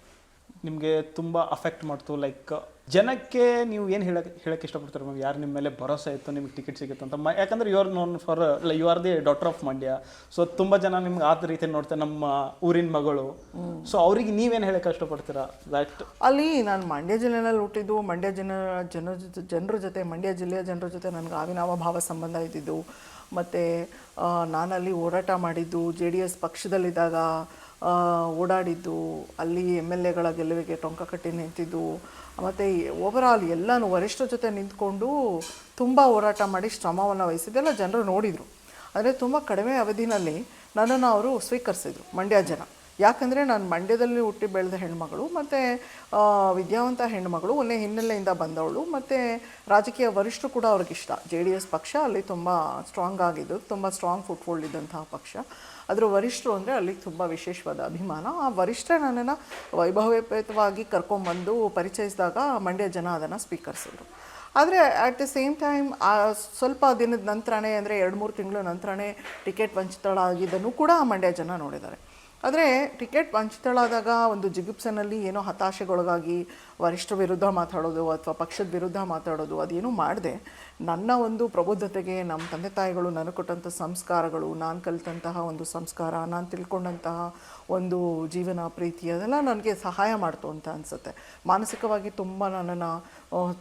ನಿಮಗೆ ತುಂಬ ಅಫೆಕ್ಟ್ ಮಾಡ್ತು, ಲೈಕ್ ಜನಕ್ಕೆ ನೀವು ಏನು ಹೇಳಕ್ಕೆ ಇಷ್ಟಪಡ್ತಾರೆ ಮ್ಯಾಮ್? ಯಾರು ನಿಮ್ಮ ಮೇಲೆ ಭರೋಸೆ ಇತ್ತು ನಿಮ್ಗೆ ಟಿಕೆಟ್ ಸಿಗುತ್ತೆ ಅಂತ? ಯಾಕಂದರೆ you are known for, you are the daughter of Mandya. So ತುಂಬ ಜನ ನಿಮ್ಗೆ ಆ ರೀತಿ ನೋಡ್ತಾರೆ, ನಮ್ಮ ಊರಿನ ಮಗಳು. ಸೊ ಅವ್ರಿಗೆ ನೀವೇನು ಹೇಳಕ್ಕೆ ಇಷ್ಟಪಡ್ತೀರಾ? ದಟ್
ಅಲ್ಲಿ ನಾನು ಮಂಡ್ಯ ಜಿಲ್ಲೆಯಲ್ಲಿ ಹುಟ್ಟಿದ್ದು, ಮಂಡ್ಯ ಜನರ ಜೊತೆ, ಮಂಡ್ಯ ಜಿಲ್ಲೆಯ ಜನರ ಜೊತೆ ನನಗೆ ಅವಿನಾವ ಭಾವ ಸಂಬಂಧ ಇದ್ದಿದ್ದು. ಮತ್ತು ನಾನಲ್ಲಿ ಹೋರಾಟ ಮಾಡಿದ್ದು, JDS ಪಕ್ಷದಲ್ಲಿದ್ದಾಗ ಓಡಾಡಿದ್ದು, ಅಲ್ಲಿ MLAಗಳ ಗೆಲುವಿಗೆ ಟೊಂಕ ಕಟ್ಟಿ ನಿಂತಿದ್ದು, ಮತ್ತು ಓವರಾಲ್ ಎಲ್ಲನೂ ವರಿಷ್ಠರ ಜೊತೆ ನಿಂತ್ಕೊಂಡು ತುಂಬ ಹೋರಾಟ ಮಾಡಿ ಶ್ರಮವನ್ನು ವಹಿಸಿದ್ದೆಲ್ಲ ಜನರು ನೋಡಿದರು. ಅಂದರೆ ತುಂಬ ಕಡಿಮೆ ಅವಧಿನಲ್ಲಿ ನನ್ನನ್ನು ಅವರು ಸ್ವೀಕರಿಸಿದರು ಮಂಡ್ಯ ಜನ. ಯಾಕಂದರೆ ನಾನು ಮಂಡ್ಯದಲ್ಲಿ ಹುಟ್ಟಿ ಬೆಳೆದ ಹೆಣ್ಮಗಳು, ಮತ್ತು ವಿದ್ಯಾವಂತ ಹೆಣ್ಮಗಳು, ಒಳ್ಳೆ ಹಿನ್ನೆಲೆಯಿಂದ ಬಂದವಳು, ಮತ್ತು ರಾಜಕೀಯ ವರಿಷ್ಠರು ಕೂಡ ಅವ್ರಿಗಿಷ್ಟ. JDS ಪಕ್ಷ ಅಲ್ಲಿ ತುಂಬ ಸ್ಟ್ರಾಂಗ್ ಆಗಿದ್ದು, ತುಂಬ ಸ್ಟ್ರಾಂಗ್ ಫುಟ್ಹೋಲ್ಡ್ ಇದ್ದಂತಹ ಪಕ್ಷ. ಅದರ ವರಿಷ್ಠರು ಅಂದರೆ ಅಲ್ಲಿಗೆ ತುಂಬ ವಿಶೇಷವಾದ ಅಭಿಮಾನ. ಆ ವರಿಷ್ಠರೇ ನನ್ನನ್ನು ವೈಭವೋಪೇತವಾಗಿ ಕರ್ಕೊಂಬಂದು ಪರಿಚಯಿಸಿದಾಗ ಮಂಡ್ಯ ಜನ ಅದನ್ನು ಸ್ವೀಕರಿಸಿದ್ರು. ಆದರೆ ಅಟ್ ದ ಸೇಮ್ ಟೈಮ್ ಸ್ವಲ್ಪ ದಿನದ ನಂತರನೇ, ಅಂದರೆ 2-3 ತಿಂಗಳ ನಂತರನೇ ಟಿಕೆಟ್ ವಂಚಿತಳಾಗಿದ್ದನ್ನು ಕೂಡ ಮಂಡ್ಯ ಜನ ನೋಡಿದ್ದಾರೆ. ಆದರೆ ಟಿಕೆಟ್ ವಂಚಿತಳಾದಾಗ ಒಂದು ಜಿಗುಪ್ಸೆನಲ್ಲಿ ಏನೋ ಹತಾಶೆಗೊಳಗಾಗಿ ವರಿಷ್ಠರ ವಿರುದ್ಧ ಮಾತಾಡೋದು ಅಥವಾ ಪಕ್ಷದ ವಿರುದ್ಧ ಮಾತಾಡೋದು ಅದೇನೂ ಮಾಡದೆ ನನ್ನ ಒಂದು ಪ್ರಬುದ್ಧತೆಗೆ ನಮ್ಮ ತಂದೆ ತಾಯಿಗಳು ನನಗೆ ಕೊಟ್ಟಂಥ ಸಂಸ್ಕಾರಗಳು, ನಾನು ಕಲಿತಂತಹ ಒಂದು ಸಂಸ್ಕಾರ, ನಾನು ತಿಳ್ಕೊಂಡಂತಹ ಒಂದು ಜೀವನ ಪ್ರೀತಿ ಅದೆಲ್ಲ ನನಗೆ ಸಹಾಯ ಮಾಡ್ತು ಅಂತ ಅನಿಸುತ್ತೆ. ಮಾನಸಿಕವಾಗಿ ತುಂಬ ನನ್ನನ್ನು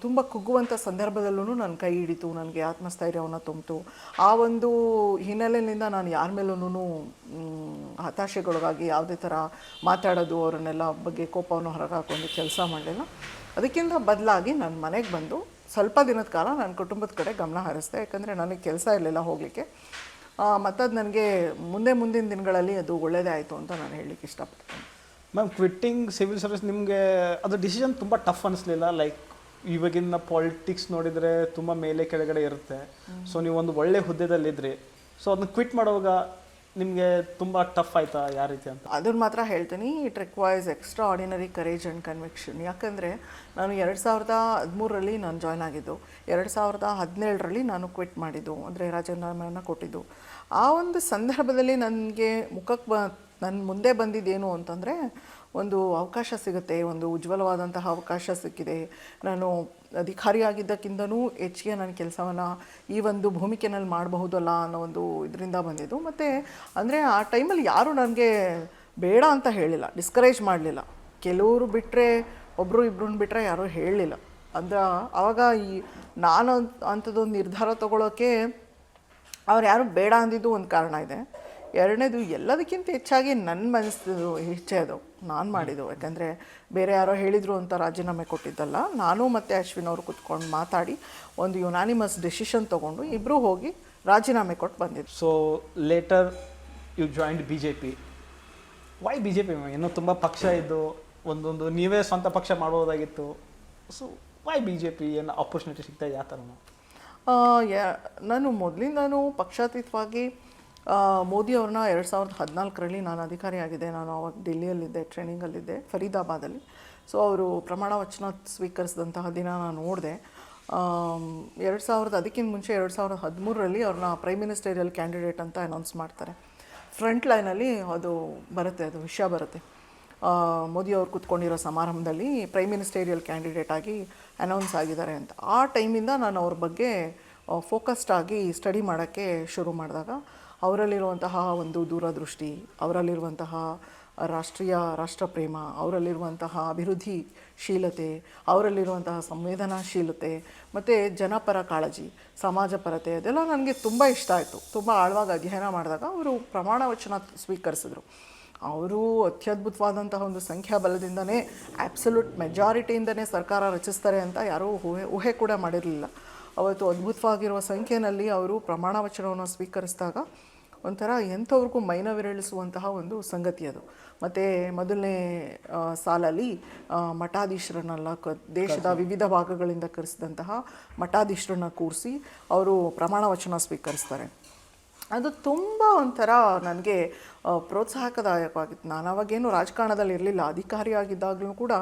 ತುಂಬ ಕುಗ್ಗುವಂಥ ಸಂದರ್ಭದಲ್ಲೂ ನನ್ನ ಕೈ ಹಿಡಿತು, ನನಗೆ ಆತ್ಮಸ್ಥೈರ್ಯವನ್ನು ತುಂಬಿತು. ಆ ಒಂದು ಹಿನ್ನೆಲೆಯಿಂದ ನಾನು ಯಾರ ಮೇಲೂ ಹತಾಶೆಗೊಳಗಾಗಿ ಯಾವುದೇ ಥರ ಮಾತಾಡೋದು, ಅವರನ್ನೆಲ್ಲ ಬಗ್ಗೆ ಕೋಪವನ್ನು ಹೊರಗೆ ಹಾಕೊಂಡು ಕೆಲಸ ಮಾಡಲಿಲ್ಲ. ಅದಕ್ಕಿಂತ ಬದಲಾಗಿ ನನ್ನ ಮನೆಗೆ ಬಂದು ಸ್ವಲ್ಪ ದಿನದ ಕಾಲ ನನ್ನ ಕುಟುಂಬದ ಕಡೆ ಗಮನ ಹರಿಸಿದೆ. ಯಾಕಂದರೆ ನನಗೆ ಕೆಲಸ ಇರಲಿಲ್ಲ ಹೋಗಲಿಕ್ಕೆ. ಮತ್ತು ಅದು ನನಗೆ ಮುಂದಿನ ದಿನಗಳಲ್ಲಿ ಅದು ಒಳ್ಳೆಯದೇ ಆಯಿತು ಅಂತ ನಾನು ಹೇಳಲಿಕ್ಕೆ ಇಷ್ಟಪಡ್ತೀನಿ.
ಮ್ಯಾಮ್, ಕ್ವಿಟ್ಟಿಂಗ್ ಸಿವಿಲ್ ಸರ್ವಿಸ್ ನಿಮಗೆ ಅದು ಡಿಸಿಷನ್ ತುಂಬ ಟಫ್ ಅನಿಸ್ಲಿಲ್ಲ? ಲೈಕ್ ಇವಾಗಿನ ಪಾಲಿಟಿಕ್ಸ್ ನೋಡಿದರೆ ತುಂಬ ಮೇಲೆ ಕೆಳಗಡೆ ಇರುತ್ತೆ. ಸೊ ನೀವು ಒಂದು ಒಳ್ಳೆ ಹುದ್ದೆದಲ್ಲಿದ್ರಿ, ಸೊ ಅದನ್ನ ಕ್ವಿಟ್ ಮಾಡುವಾಗ ನಿಮಗೆ ತುಂಬ ಟಫ್ ಆಯಿತಾ, ಯಾವ ರೀತಿ ಅಂತ?
ಅದನ್ನು ಮಾತ್ರ ಹೇಳ್ತೀನಿ, it requires extra ordinary courage and conviction. ಯಾಕಂದರೆ ನಾನು 2013ರಲ್ಲಿ ನಾನು ಜಾಯ್ನ್ ಆಗಿದ್ದು, 2017ರಲ್ಲಿ ನಾನು ಕ್ವಿಟ್ ಮಾಡಿದ್ದು, ಅಂದರೆ ರಾಜೀನಾಮೆಯನ್ನು ಕೊಟ್ಟಿದ್ದು. ಆ ಒಂದು ಸಂದರ್ಭದಲ್ಲಿ ನನಗೆ ನನ್ನ ಮುಂದೆ ಬಂದಿದ್ದೇನು ಅಂತಂದರೆ, ಒಂದು ಅವಕಾಶ ಸಿಗುತ್ತೆ, ಒಂದು ಉಜ್ವಲವಾದಂತಹ ಅವಕಾಶ ಸಿಕ್ಕಿದೆ. ನಾನು ಅಧಿಕಾರಿಯಾಗಿದ್ದಕ್ಕಿಂತನೂ ಹೆಚ್ಚಿಗೆ ನನ್ನ ಕೆಲಸವನ್ನು ಈ ಒಂದು ಭೂಮಿಕೆನಲ್ಲಿ ಮಾಡಬಹುದಲ್ಲ ಅನ್ನೋ ಒಂದು ಇದರಿಂದ ಬಂದಿದ್ದು. ಮತ್ತು ಅಂದರೆ ಆ ಟೈಮಲ್ಲಿ ಯಾರೂ ನನಗೆ ಬೇಡ ಅಂತ ಹೇಳಿಲ್ಲ, ಡಿಸ್ಕರೇಜ್ ಮಾಡಲಿಲ್ಲ. ಕೆಲವರು ಬಿಟ್ಟರೆ, ಒಬ್ಬರು ಇಬ್ಬರನ್ನ ಬಿಟ್ಟರೆ ಯಾರೂ ಹೇಳಲಿಲ್ಲ. ಅಂದ್ರೆ ಆವಾಗ ನಾನು ಅಂಥದ್ದೊಂದು ನಿರ್ಧಾರ ತೊಗೊಳೋಕ್ಕೆ ಅವ್ರು ಯಾರು ಬೇಡ ಅಂದಿದ್ದು ಒಂದು ಕಾರಣ ಇದೆ. ಎರಡನೇದು, ಎಲ್ಲದಕ್ಕಿಂತ ಹೆಚ್ಚಾಗಿ ನನ್ನ ಮನಸ್ಸು ಇಚ್ಛೆ ಅದು ನಾನು ಮಾಡಿದ್ದು. ಯಾಕಂದರೆ ಬೇರೆ ಯಾರೋ ಹೇಳಿದರು ಅಂತ ರಾಜೀನಾಮೆ ಕೊಟ್ಟಿದ್ದಲ್ಲ. ನಾನು ಮತ್ತು ಅಶ್ವಿನ್ ಅವರು ಕೂತ್ಕೊಂಡು ಮಾತಾಡಿ ಒಂದು ಯುನಾನಿಮಸ್ ಡೆಸಿಷನ್ ತೊಗೊಂಡು ಇಬ್ಬರೂ ಹೋಗಿ ರಾಜೀನಾಮೆ ಕೊಟ್ಟು ಬಂದಿದ್ದು.
So later you joined BJP. Why BJP? ಇನ್ನೂ ತುಂಬ ಪಕ್ಷ ಇದ್ದು ಒಂದೊಂದು ನೀವೇ ಸ್ವಂತ ಪಕ್ಷ ಮಾಡ್ಬೋದಾಗಿತ್ತು. So why BJP? ಏನು ಆಪರ್ಚುನಿಟಿ ಸಿಗ್ತಾ ಯಾವ ಥರ?
ನಾನು ಮೊದಲಿಂದನೂ ಪಕ್ಷಾತೀತವಾಗಿ ಮೋದಿ ಅವ್ರನ್ನ 2014ರಲ್ಲಿ ನಾನು ಅಧಿಕಾರಿಯಾಗಿದ್ದೆ. ನಾನು ಅವಾಗ ಡೆಲ್ಲಿಯಲ್ಲಿದ್ದೆ, ಟ್ರೈನಿಂಗಲ್ಲಿದ್ದೆ, ಫರೀದಾಬಾದಲ್ಲಿ. ಸೊ ಅವರು ಪ್ರಮಾಣ ವಚನ ಸ್ವೀಕರಿಸಿದಂತಹ ದಿನ ನಾನು ನೋಡಿದೆ. ಅದಕ್ಕಿಂತ ಮುಂಚೆ 2013ರಲ್ಲಿ ಅವ್ರನ್ನ ಪ್ರೈಮ್ ಮಿನಿಸ್ಟರಿಯಲ್ ಕ್ಯಾಂಡಿಡೇಟ್ ಅಂತ ಅನೌನ್ಸ್ ಮಾಡ್ತಾರೆ. ಫ್ರಂಟ್ ಲೈನಲ್ಲಿ ಅದು ಬರುತ್ತೆ, ಅದು ವಿಷಯ ಬರುತ್ತೆ. ಮೋದಿ ಅವ್ರು ಕೂತ್ಕೊಂಡಿರೋ ಸಮಾರಂಭದಲ್ಲಿ ಪ್ರೈಮ್ ಮಿನಿಸ್ಟೇರಿಯಲ್ ಕ್ಯಾಂಡಿಡೇಟ್ ಆಗಿ ಅನೌನ್ಸ್ ಆಗಿದ್ದಾರೆ ಅಂತ. ಆ ಟೈಮಿಂದ ನಾನು ಅವ್ರ ಬಗ್ಗೆ ಫೋಕಸ್ಡ್ ಆಗಿ ಸ್ಟಡಿ ಮಾಡೋಕ್ಕೆ ಶುರು ಮಾಡಿದಾಗ ಅವರಲ್ಲಿರುವಂತಹ ಒಂದು ದೂರದೃಷ್ಟಿ, ಅವರಲ್ಲಿರುವಂತಹ ರಾಷ್ಟ್ರಪ್ರೇಮ, ಅವರಲ್ಲಿರುವಂತಹ ಅಭಿವೃದ್ಧಿಶೀಲತೆ, ಅವರಲ್ಲಿರುವಂತಹ ಸಂವೇದನಾಶೀಲತೆ ಮತ್ತು ಜನಪರ ಕಾಳಜಿ, ಸಮಾಜ ಪರತೆ, ಅದೆಲ್ಲ ನನಗೆ ತುಂಬ ಇಷ್ಟ ಆಯಿತು. ತುಂಬ ಆಳವಾಗಿ ಅಧ್ಯಯನ ಮಾಡಿದಾಗ ಅವರು ಪ್ರಮಾಣ ವಚನ ಸ್ವೀಕರಿಸಿದ್ರು. ಅವರು ಅತ್ಯದ್ಭುತವಾದಂತಹ ಒಂದು ಸಂಖ್ಯಾಬಲದಿಂದನೇ, ಆ್ಯಬ್ಸಲ್ಯೂಟ್ ಮೆಜಾರಿಟಿಯಿಂದನೇ ಸರ್ಕಾರ ರಚಿಸ್ತಾರೆ ಅಂತ ಯಾರೂ ಊಹೆ ಕೂಡ ಮಾಡಿರಲಿಲ್ಲ. ಅವತ್ತು ಅದ್ಭುತವಾಗಿರುವ ಸಂಖ್ಯೆಯಲ್ಲಿ ಅವರು ಪ್ರಮಾಣ ವಚನವನ್ನು ಸ್ವೀಕರಿಸಿದಾಗ ಒಂಥರ ಎಂಥವ್ರಿಗೂ ಮೈನವಿರಳಿಸುವಂತಹ ಒಂದು ಸಂಗತಿ ಅದು. ಮತ್ತು ಮೊದಲನೇ ಸಾಲಲ್ಲಿ ಮಠಾಧೀಶರನ್ನೆಲ್ಲ ದೇಶದ ವಿವಿಧ ಭಾಗಗಳಿಂದ ಕರೆಸಿದಂತಹ ಮಠಾಧೀಶರನ್ನ ಕೂರಿಸಿ ಅವರು ಪ್ರಮಾಣ ವಚನ ಸ್ವೀಕರಿಸ್ತಾರೆ. ಅದು ತುಂಬ ಒಂಥರ ನನಗೆ ಪ್ರೋತ್ಸಾಹಕದಾಯಕವಾಗಿತ್ತು. ನಾನು ಅವಾಗೇನು ರಾಜಕಾರಣದಲ್ಲಿ ಇರಲಿಲ್ಲ, ಅಧಿಕಾರಿಯಾಗಿದ್ದಾಗಲೂ ಕೂಡ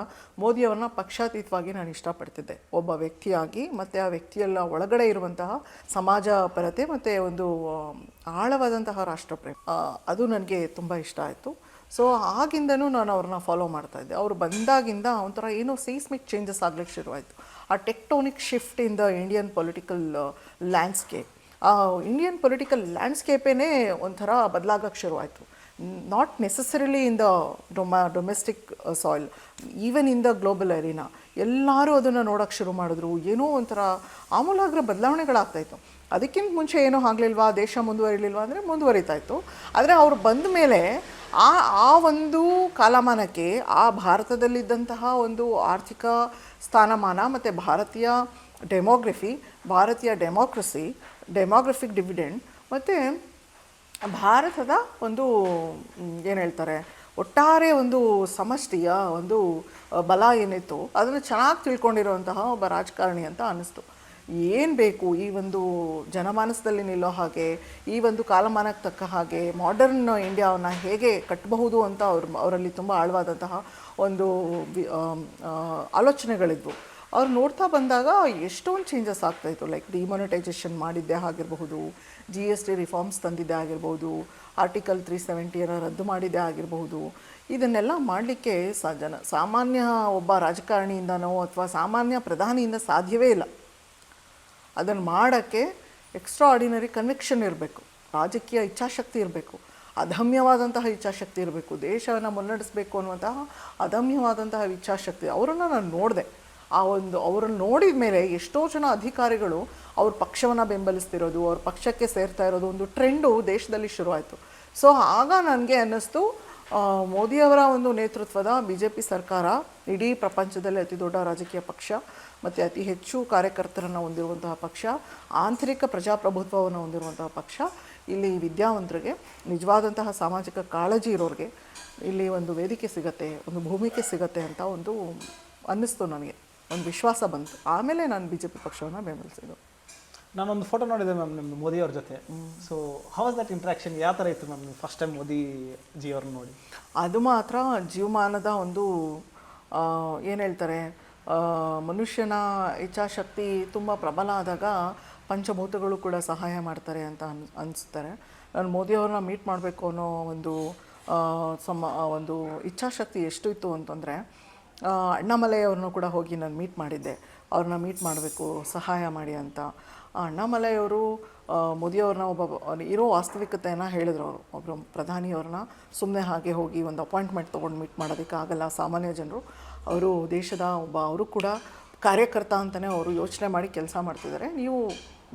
ಮೋದಿಯವ್ರನ್ನ ಪಕ್ಷಾತೀತವಾಗಿ ನಾನು ಇಷ್ಟಪಡ್ತಿದ್ದೆ ಒಬ್ಬ ವ್ಯಕ್ತಿಯಾಗಿ. ಮತ್ತು ಆ ವ್ಯಕ್ತಿಯೆಲ್ಲ ಒಳಗಡೆ ಇರುವಂತಹ ಸಮಾಜ ಪರತೆ ಮತ್ತು ಒಂದು ಆಳವಾದಂತಹ ರಾಷ್ಟ್ರಪ್ರೇಮ, ಅದು ನನಗೆ ತುಂಬ ಇಷ್ಟ ಆಯಿತು. ಸೊ ಆಗಿಂದನೂ ನಾನು ಅವ್ರನ್ನ ಫಾಲೋ ಮಾಡ್ತಾಯಿದ್ದೆ. ಅವರು ಬಂದಾಗಿಂದ ಒಂಥರ ಏನೋ ಸೀಸ್ಮಿಕ್ ಚೇಂಜಸ್ ಆಗ್ಲಿಕ್ಕೆ ಶುರುವಾಯಿತು. ಆ tectonic shift in the Indian political landscape, ಆ ಇಂಡಿಯನ್ ಪೊಲಿಟಿಕಲ್ ಲ್ಯಾಂಡ್ಸ್ಕೇಪೇ ಒಂಥರ ಬದಲಾಗಕ್ಕೆ ಶುರುವಾಯಿತು. Not necessarily in the domestic soil, even in the global ಅರೀನಾ ಎಲ್ಲರೂ ಅದನ್ನು ನೋಡೋಕ್ಕೆ ಶುರು ಮಾಡಿದ್ರು. ಏನೋ ಒಂಥರ ಆಮೂಲಾಗ್ರ ಬದಲಾವಣೆಗಳಾಗ್ತಾಯಿತ್ತು. ಅದಕ್ಕಿಂತ ಮುಂಚೆ ಏನೋ ಆಗಲಿಲ್ವಾ, ದೇಶ ಮುಂದುವರಿಲಿಲ್ವಾ ಅಂದರೆ ಮುಂದುವರಿತಾಯಿತ್ತು. ಆದರೆ ಅವರು ಬಂದ ಮೇಲೆ ಆ ಒಂದು ಕಾಲಮಾನಕ್ಕೆ ಆ ಭಾರತದಲ್ಲಿದ್ದಂತಹ ಒಂದು ಆರ್ಥಿಕ ಸ್ಥಾನಮಾನ ಮತ್ತು ಭಾರತೀಯ ಡೆಮೋಗ್ರಫಿ, ಭಾರತೀಯ ಡೆಮೋಗ್ರಫಿಕ್ ಡಿವಿಡೆಂಡ್ ಮತ್ತು ಭಾರತದ ಒಂದು ಏನು ಹೇಳ್ತಾರೆ ಒಟ್ಟಾರೆ ಒಂದು ಸಮಷ್ಟಿಯ ಒಂದು ಬಲ ಏನಿತ್ತು ಅದನ್ನು ಚೆನ್ನಾಗಿ ತಿಳ್ಕೊಂಡಿರುವಂತಹ ಒಬ್ಬ ರಾಜಕಾರಣಿ ಅಂತ ಅನ್ನಿಸ್ತು. ಏನು ಬೇಕು ಈ ಒಂದು ಜನಮಾನಸದಲ್ಲಿ ನಿಲ್ಲೋ ಹಾಗೆ, ಈ ಒಂದು ಕಾಲಮಾನಕ್ಕೆ ತಕ್ಕ ಹಾಗೆ ಮಾಡರ್ನ್ ಇಂಡಿಯಾವನ್ನು ಹೇಗೆ ಕಟ್ಟಬಹುದು ಅಂತ ಅವರಲ್ಲಿ ತುಂಬ ಆಳವಾದಂತಹ ಒಂದು ಆಲೋಚನೆಗಳಿದ್ವು. ಅವ್ರು ನೋಡ್ತಾ ಬಂದಾಗ ಎಷ್ಟೊಂದು ಚೇಂಜಸ್ ಆಗ್ತಾಯಿತ್ತು. ಲೈಕ್ ಡಿಮಾನಿಟೈಸೇಷನ್ ಮಾಡಿದ್ದೇ ಆಗಿರಬಹುದು, GST ರಿಫಾರ್ಮ್ಸ್ ತಂದಿದ್ದೇ ಆಗಿರ್ಬೋದು, ಆರ್ಟಿಕಲ್ 370 ರದ್ದು ಮಾಡಿದ್ದೇ ಆಗಿರಬಹುದು. ಇದನ್ನೆಲ್ಲ ಮಾಡಲಿಕ್ಕೆ ಸಾಮಾನ್ಯ ಒಬ್ಬ ರಾಜಕಾರಣಿಯಿಂದನೋ ಅಥವಾ ಸಾಮಾನ್ಯ ಪ್ರಧಾನಿಯಿಂದ ಸಾಧ್ಯವೇ ಇಲ್ಲ. ಅದನ್ನು ಮಾಡೋಕ್ಕೆ ಎಕ್ಸ್ಟ್ರಾ ಆರ್ಡಿನರಿ ಕನ್ವಿಕ್ಷನ್ ಇರಬೇಕು, ರಾಜಕೀಯ ಇಚ್ಛಾಶಕ್ತಿ ಇರಬೇಕು, ಅದಮ್ಯವಾದಂತಹ ಇಚ್ಛಾಶಕ್ತಿ ಇರಬೇಕು, ದೇಶವನ್ನು ಮುನ್ನಡೆಸಬೇಕು ಅನ್ನುವಂತಹ ಅದಮ್ಯವಾದಂತಹ ಇಚ್ಛಾಶಕ್ತಿ. ಅವರನ್ನು ನಾನು ನೋಡಿದೆ. ಅವರನ್ನು ನೋಡಿದ ಮೇಲೆ ಎಷ್ಟೋ ಜನ ಅಧಿಕಾರಿಗಳು ಅವ್ರ ಪಕ್ಷವನ್ನು ಬೆಂಬಲಿಸ್ತಿರೋದು, ಅವ್ರ ಪಕ್ಷಕ್ಕೆ ಸೇರ್ತಾ ಇರೋದು ಒಂದು ಟ್ರೆಂಡು ದೇಶದಲ್ಲಿ ಶುರುವಾಯಿತು. ಸೊ ಆಗ ನನಗೆ ಅನ್ನಿಸ್ತು, ಮೋದಿಯವರ ಒಂದು ನೇತೃತ್ವದ BJP ಸರ್ಕಾರ ಇಡೀ ಪ್ರಪಂಚದಲ್ಲಿ ಅತಿ ದೊಡ್ಡ ರಾಜಕೀಯ ಪಕ್ಷ ಮತ್ತು ಅತಿ ಹೆಚ್ಚು ಕಾರ್ಯಕರ್ತರನ್ನು ಹೊಂದಿರುವಂತಹ ಪಕ್ಷ, ಆಂತರಿಕ ಪ್ರಜಾಪ್ರಭುತ್ವವನ್ನು ಹೊಂದಿರುವಂತಹ ಪಕ್ಷ. ಇಲ್ಲಿ ವಿದ್ಯಾವಂತರಿಗೆ, ನಿಜವಾದಂತಹ ಸಾಮಾಜಿಕ ಕಾಳಜಿ ಇರೋರಿಗೆ ಇಲ್ಲಿ ಒಂದು ವೇದಿಕೆ ಸಿಗತ್ತೆ, ಒಂದು ಭೂಮಿಕೆ ಸಿಗತ್ತೆ ಅಂತ ಒಂದು ಅನ್ನಿಸ್ತು ನನಗೆ, ಒಂದು ವಿಶ್ವಾಸ ಬಂತು. ಆಮೇಲೆ ನಾನು BJP ಪಕ್ಷವನ್ನು ಬೆಂಬಲಿಸಿದ್ದು.
ನಾನೊಂದು ಫೋಟೋ ನೋಡಿದೆ ಮ್ಯಾಮ್ ನಿಮ್ಮ ಮೋದಿಯವ್ರ ಜೊತೆ. So how was that interaction? ಯಾವ ಥರ ಇತ್ತು ma'am first time Modi G ಅವ್ರನ್ನ ನೋಡಿ?
ಅದು ಮಾತ್ರ ಜೀವಮಾನದ ಒಂದು ಏನು ಹೇಳ್ತಾರೆ, ಮನುಷ್ಯನ ಇಚ್ಛಾಶಕ್ತಿ ತುಂಬ ಪ್ರಬಲ ಆದಾಗ ಪಂಚಭೂತಗಳು ಕೂಡ ಸಹಾಯ ಮಾಡ್ತಾರೆ ಅಂತ ಅನಿಸ್ತಾರೆ. ನಾನು ಮೋದಿಯವ್ರನ್ನ ಮೀಟ್ ಮಾಡಬೇಕು ಅನ್ನೋ ಒಂದು ಇಚ್ಛಾಶಕ್ತಿ ಎಷ್ಟು ಇತ್ತು ಅಂತಂದರೆ, ಅಣ್ಣಾಮಲೈಯವ್ರನ್ನೂ ಕೂಡ ಹೋಗಿ ನಾನು ಮೀಟ್ ಮಾಡಿದ್ದೆ. ಅವ್ರನ್ನ ಮೀಟ್ ಮಾಡಬೇಕು, ಸಹಾಯ ಮಾಡಿ ಅಂತ. ಅಣ್ಣಾಮಲೈಯವರು ಮೋದಿಯವ್ರನ್ನ ಇರೋ ವಾಸ್ತವಿಕತೆಯನ್ನು ಹೇಳಿದ್ರು. ಒಬ್ಬರು ಪ್ರಧಾನಿಯವ್ರನ್ನ ಸುಮ್ಮನೆ ಹಾಗೆ ಹೋಗಿ ಒಂದು ಅಪಾಯಿಂಟ್ಮೆಂಟ್ ತೊಗೊಂಡು ಮೀಟ್ ಮಾಡೋದಕ್ಕಾಗಲ್ಲ ಸಾಮಾನ್ಯ ಜನರು. ಅವರು ದೇಶದ ಅವರು ಕೂಡ ಕಾರ್ಯಕರ್ತ ಅಂತಲೇ ಅವರು ಯೋಚನೆ ಮಾಡಿ ಕೆಲಸ ಮಾಡ್ತಿದ್ದಾರೆ. ನೀವು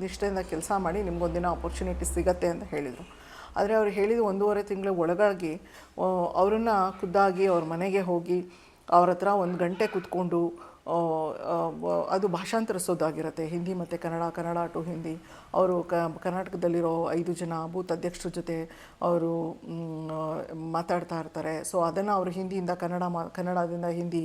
ನಿಷ್ಠೆಯಿಂದ ಕೆಲಸ ಮಾಡಿ, ನಿಮಗೊಂದಿನ ಅಪರ್ಚುನಿಟಿ ಸಿಗತ್ತೆ ಅಂತ ಹೇಳಿದರು. ಆದರೆ ಅವ್ರು ಹೇಳಿದ 1.5 ತಿಂಗಳ ಒಳಗಾಗಿ ಅವರನ್ನು ಖುದ್ದಾಗಿ ಅವ್ರ ಮನೆಗೆ ಹೋಗಿ ಅವ್ರ ಹತ್ರ 1 ಗಂಟೆ ಕೂತ್ಕೊಂಡು ಅದು ಭಾಷಾಂತರಿಸೋದಾಗಿರುತ್ತೆ, ಹಿಂದಿ ಮತ್ತು ಕನ್ನಡ ಟು ಹಿಂದಿ. ಅವರು ಕರ್ನಾಟಕದಲ್ಲಿರೋ 5 ಜನ ಬೂತ್ ಅಧ್ಯಕ್ಷರ ಜೊತೆ ಅವರು ಮಾತಾಡ್ತಾ ಇರ್ತಾರೆ. ಸೊ ಅದನ್ನು ಅವರು ಹಿಂದಿಯಿಂದ ಕನ್ನಡದಿಂದ ಹಿಂದಿ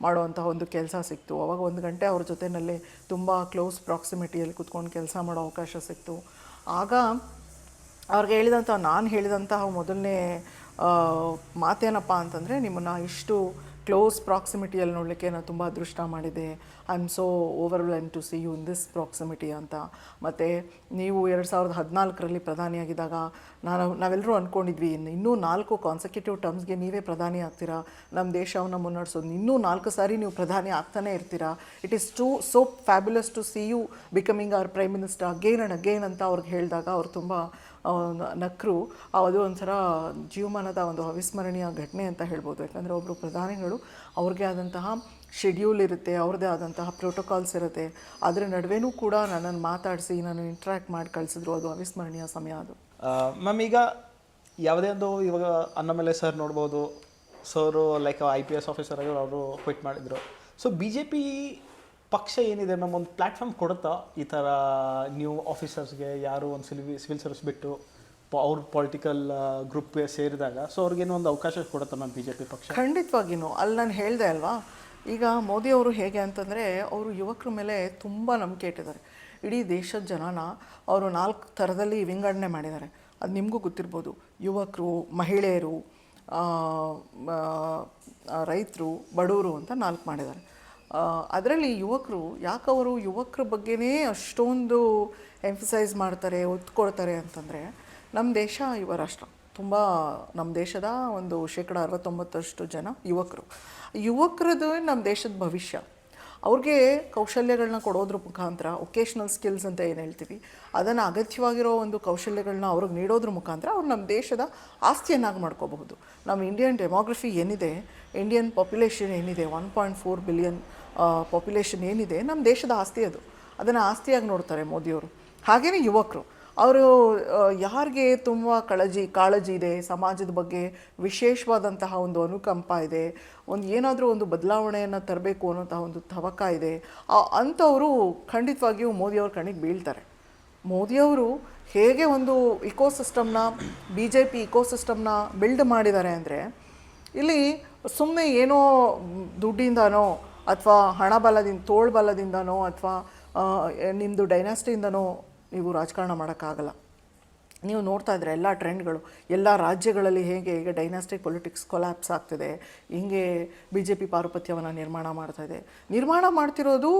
ಮಾಡುವಂಥ ಒಂದು ಕೆಲಸ ಸಿಕ್ತು. ಅವಾಗ 1 ಗಂಟೆ ಅವ್ರ ಜೊತೆಯಲ್ಲಿ ತುಂಬ ಕ್ಲೋಸ್ ಪ್ರಾಕ್ಸಿಮಿಟಿಯಲ್ಲಿ ಕೂತ್ಕೊಂಡು ಕೆಲಸ ಮಾಡೋ ಅವಕಾಶ ಸಿಕ್ತು. ಆಗ ಅವ್ರಿಗೆ ನಾನು ಹೇಳಿದಂತಹ ಮೊದಲನೇ ಮಾತೇನಪ್ಪ ಅಂತಂದರೆ, ನಿಮ್ಮನ್ನು ಇಷ್ಟು ಕ್ಲೋಸ್ ಪ್ರಾಕ್ಸಿಮಿಟಿಯಲ್ಲಿ ನೋಡಲಿಕ್ಕೆ ನಾನು ತುಂಬ ಅದೃಷ್ಟ ಮಾಡಿದೆ. I am so overwhelmed to see you in this proximity ಅಂತ. ಮತ್ತು ನೀವು 2014ರಲ್ಲಿ ಪ್ರಧಾನಿಯಾಗಿದ್ದಾಗ ನಾವೆಲ್ಲರೂ ಅಂದ್ಕೊಂಡಿದ್ವಿ, ಇನ್ನೂ 4 ಕಾನ್ಸೆಕ್ಯೂಟಿವ್ ಟರ್ಮ್ಸ್ಗೆ ನೀವೇ ಪ್ರಧಾನಿ ಆಗ್ತೀರಾ, ನಮ್ಮ ದೇಶವನ್ನು ಮುನ್ನಡೆಸೋದು, ಇನ್ನೂ 4 ಸಾರಿ ನೀವು ಪ್ರಧಾನಿ ಆಗ್ತಾನೇ ಇರ್ತೀರಾ. It is so fabulous to see you becoming our prime minister again and again ಅಂತ ಅವ್ರಿಗೆ ಹೇಳಿದಾಗ ಅವ್ರು ತುಂಬ ನಕ್ಕರು. ಅದು ಒಂಥರ ಜೀವಮಾನದ ಒಂದು ಅವಿಸ್ಮರಣೀಯ ಘಟನೆ ಅಂತ ಹೇಳ್ಬೋದು. ಯಾಕಂದರೆ ಒಬ್ಬರು ಪ್ರಧಾನಿಗಳು ಅವ್ರಿಗೆ ಆದಂತಹ ಶೆಡ್ಯೂಲ್ ಇರುತ್ತೆ, ಅವ್ರದ್ದೇ ಆದಂತಹ ಪ್ರೋಟೋಕಾಲ್ಸ್ ಇರುತ್ತೆ. ಅದರ ನಡುವೆನೂ ಕೂಡ ನನ್ನನ್ನು ಮಾತಾಡಿಸಿ ನಾನು ಇಂಟ್ರ್ಯಾಕ್ಟ್ ಮಾಡಿ ಕಳಿಸಿದ್ರು. ಅದು ಅವಿಸ್ಮರಣೀಯ ಸಮಯ ಅದು.
ಮ್ಯಾಮ್, ಈಗ ಯಾವುದೇ ಒಂದು ಇವಾಗ ಅಣ್ಣಾಮಲೈ ಸರ್ ನೋಡ್ಬೋದು, ಸರು ಲೈಕ್ IPS ಆಫೀಸರ್ ಆಗಿ ಅವರು ಕ್ವಿಟ್ ಮಾಡಿದರು. ಸೊ BJP ಪಕ್ಷ ಏನಿದೆ ಮ್ಯಾಮ್, ಒಂದು ಪ್ಲ್ಯಾಟ್ಫಾರ್ಮ್ ಕೊಡುತ್ತಾ ಈ ಥರ ನ್ಯೂ ಆಫೀಸರ್ಸ್ಗೆ, ಯಾರು ಒಂದು ಸಿವಿಲ್ ಸರ್ವಿಸ್ ಬಿಟ್ಟು ಅವ್ರ ಪೊಲಿಟಿಕಲ್ ಗ್ರೂಪ್ಗೆ ಸೇರಿದಾಗ ಸೊ ಅವ್ರಿಗೇನು ಒಂದು ಅವಕಾಶ ಕೊಡುತ್ತಾ ಮ್ಯಾಮ್ BJP ಪಕ್ಷ?
ಖಂಡಿತವಾಗಿಯೂ. ಅಲ್ಲಿ ನಾನು ಹೇಳಿದೆ ಅಲ್ವಾ, ಈಗ ಮೋದಿಯವರು ಹೇಗೆ ಅಂತಂದರೆ, ಅವರು ಯುವಕರ ಮೇಲೆ ತುಂಬ ನಂಬಿಕೆ ಇಟ್ಟಿದ್ದಾರೆ. ಇಡೀ ದೇಶದ ಜನನ ಅವರು 4 ಥರದಲ್ಲಿ ವಿಂಗಡಣೆ ಮಾಡಿದ್ದಾರೆ. ಅದು ನಿಮಗೂ ಗೊತ್ತಿರ್ಬೋದು. ಯುವಕರು, ಮಹಿಳೆಯರು, ರೈತರು, ಬಡವರು ಅಂತ 4 ಮಾಡಿದ್ದಾರೆ. ಅದರಲ್ಲಿ ಯುವಕರು, ಯಾಕವರು ಯುವಕರ ಬಗ್ಗೆನೇ ಅಷ್ಟೊಂದು ಎಂಫಸೈಸ್ ಮಾಡ್ತಾರೆ, ಒತ್ತು ಕೊಡ್ತಾರೆ ಅಂತಂದರೆ, ನಮ್ಮ ದೇಶ ಯುವ ರಾಷ್ಟ್ರ. ತುಂಬ ನಮ್ಮ ದೇಶದ ಒಂದು 69% ಜನ ಯುವಕರದು ನಮ್ಮ ದೇಶದ ಭವಿಷ್ಯ. ಅವ್ರಿಗೆ ಕೌಶಲ್ಯಗಳನ್ನ ಕೊಡೋದ್ರ ಮುಖಾಂತರ, ಒಕೇಶ್ನಲ್ ಸ್ಕಿಲ್ಸ್ ಅಂತ ಏನು ಹೇಳ್ತೀವಿ, ಅದನ್ನು ಅಗತ್ಯವಾಗಿರೋ ಒಂದು ಕೌಶಲ್ಯಗಳನ್ನ ಅವ್ರಿಗೆ ನೀಡೋದ್ರ ಮುಖಾಂತರ ಅವ್ರು ನಮ್ಮ ದೇಶದ ಆಸ್ತಿಯನ್ನಾಗಿ ಮಾಡ್ಕೋಬಹುದು. ನಮ್ಮ ಇಂಡಿಯನ್ ಡೆಮೋಗ್ರಫಿ ಏನಿದೆ, ಇಂಡಿಯನ್ ಪಾಪ್ಯುಲೇಷನ್ ಏನಿದೆ, 1.4 ಬಿಲಿಯನ್ ಪಾಪ್ಯುಲೇಷನ್ ಏನಿದೆ, ನಮ್ಮ ದೇಶದ ಆಸ್ತಿ ಅದು. ಅದನ್ನು ಆಸ್ತಿಯಾಗಿ ನೋಡ್ತಾರೆ ಮೋದಿಯವರು. ಹಾಗೆಯೇ ಯುವಕರು, ಅವರು ಯಾರಿಗೆ ತುಂಬ ಕಾಳಜಿ ಇದೆ, ಸಮಾಜದ ಬಗ್ಗೆ ವಿಶೇಷವಾದಂತಹ ಒಂದು ಅನುಕಂಪ ಇದೆ, ಏನಾದರೂ ಒಂದು ಬದಲಾವಣೆಯನ್ನು ತರಬೇಕು ಅನ್ನೋಂತಹ ಒಂದು ತವಕ ಇದೆ, ಅಂಥವರು ಖಂಡಿತವಾಗಿಯೂ ಮೋದಿಯವ್ರ ಕಣ್ಣಿಗೆ ಬೀಳ್ತಾರೆ. ಮೋದಿಯವರು ಹೇಗೆ ಒಂದು ಇಕೋಸಿಸ್ಟಮ್ನ, BJP ಇಕೋಸಿಸ್ಟಮ್ನ ಬಿಲ್ಡ್ ಮಾಡಿದ್ದಾರೆ ಅಂದರೆ, ಇಲ್ಲಿ ಸುಮ್ಮನೆ ಏನೋ ದುಡ್ಡಿಂದನೋ ಅಥವಾ ತೋಳ್ಬಲದಿಂದನೋ ಅಥವಾ ನಿಮ್ಮದು ಡೈನಾಸ್ಟಿಯಿಂದನೋ ನೀವು ರಾಜಕಾರಣ ಮಾಡೋಕ್ಕಾಗಲ್ಲ. ನೀವು ನೋಡ್ತಾ ಇದ್ರೆ ಎಲ್ಲ ಟ್ರೆಂಡ್ಗಳು ಎಲ್ಲ ರಾಜ್ಯಗಳಲ್ಲಿ ಹೇಗೆ ಈಗ ಡೈನಾಸ್ಟಿಕ್ ಪೊಲಿಟಿಕ್ಸ್ ಕೊಲ್ಯಾಪ್ಸ್ ಆಗ್ತಿದೆ, ಹಿಂಗೆ BJP ಪಾರುಪತ್ಯವನ್ನು ನಿರ್ಮಾಣ ಮಾಡ್ತಾ ಇದೆ. ನಿರ್ಮಾಣ ಮಾಡ್ತಿರೋದು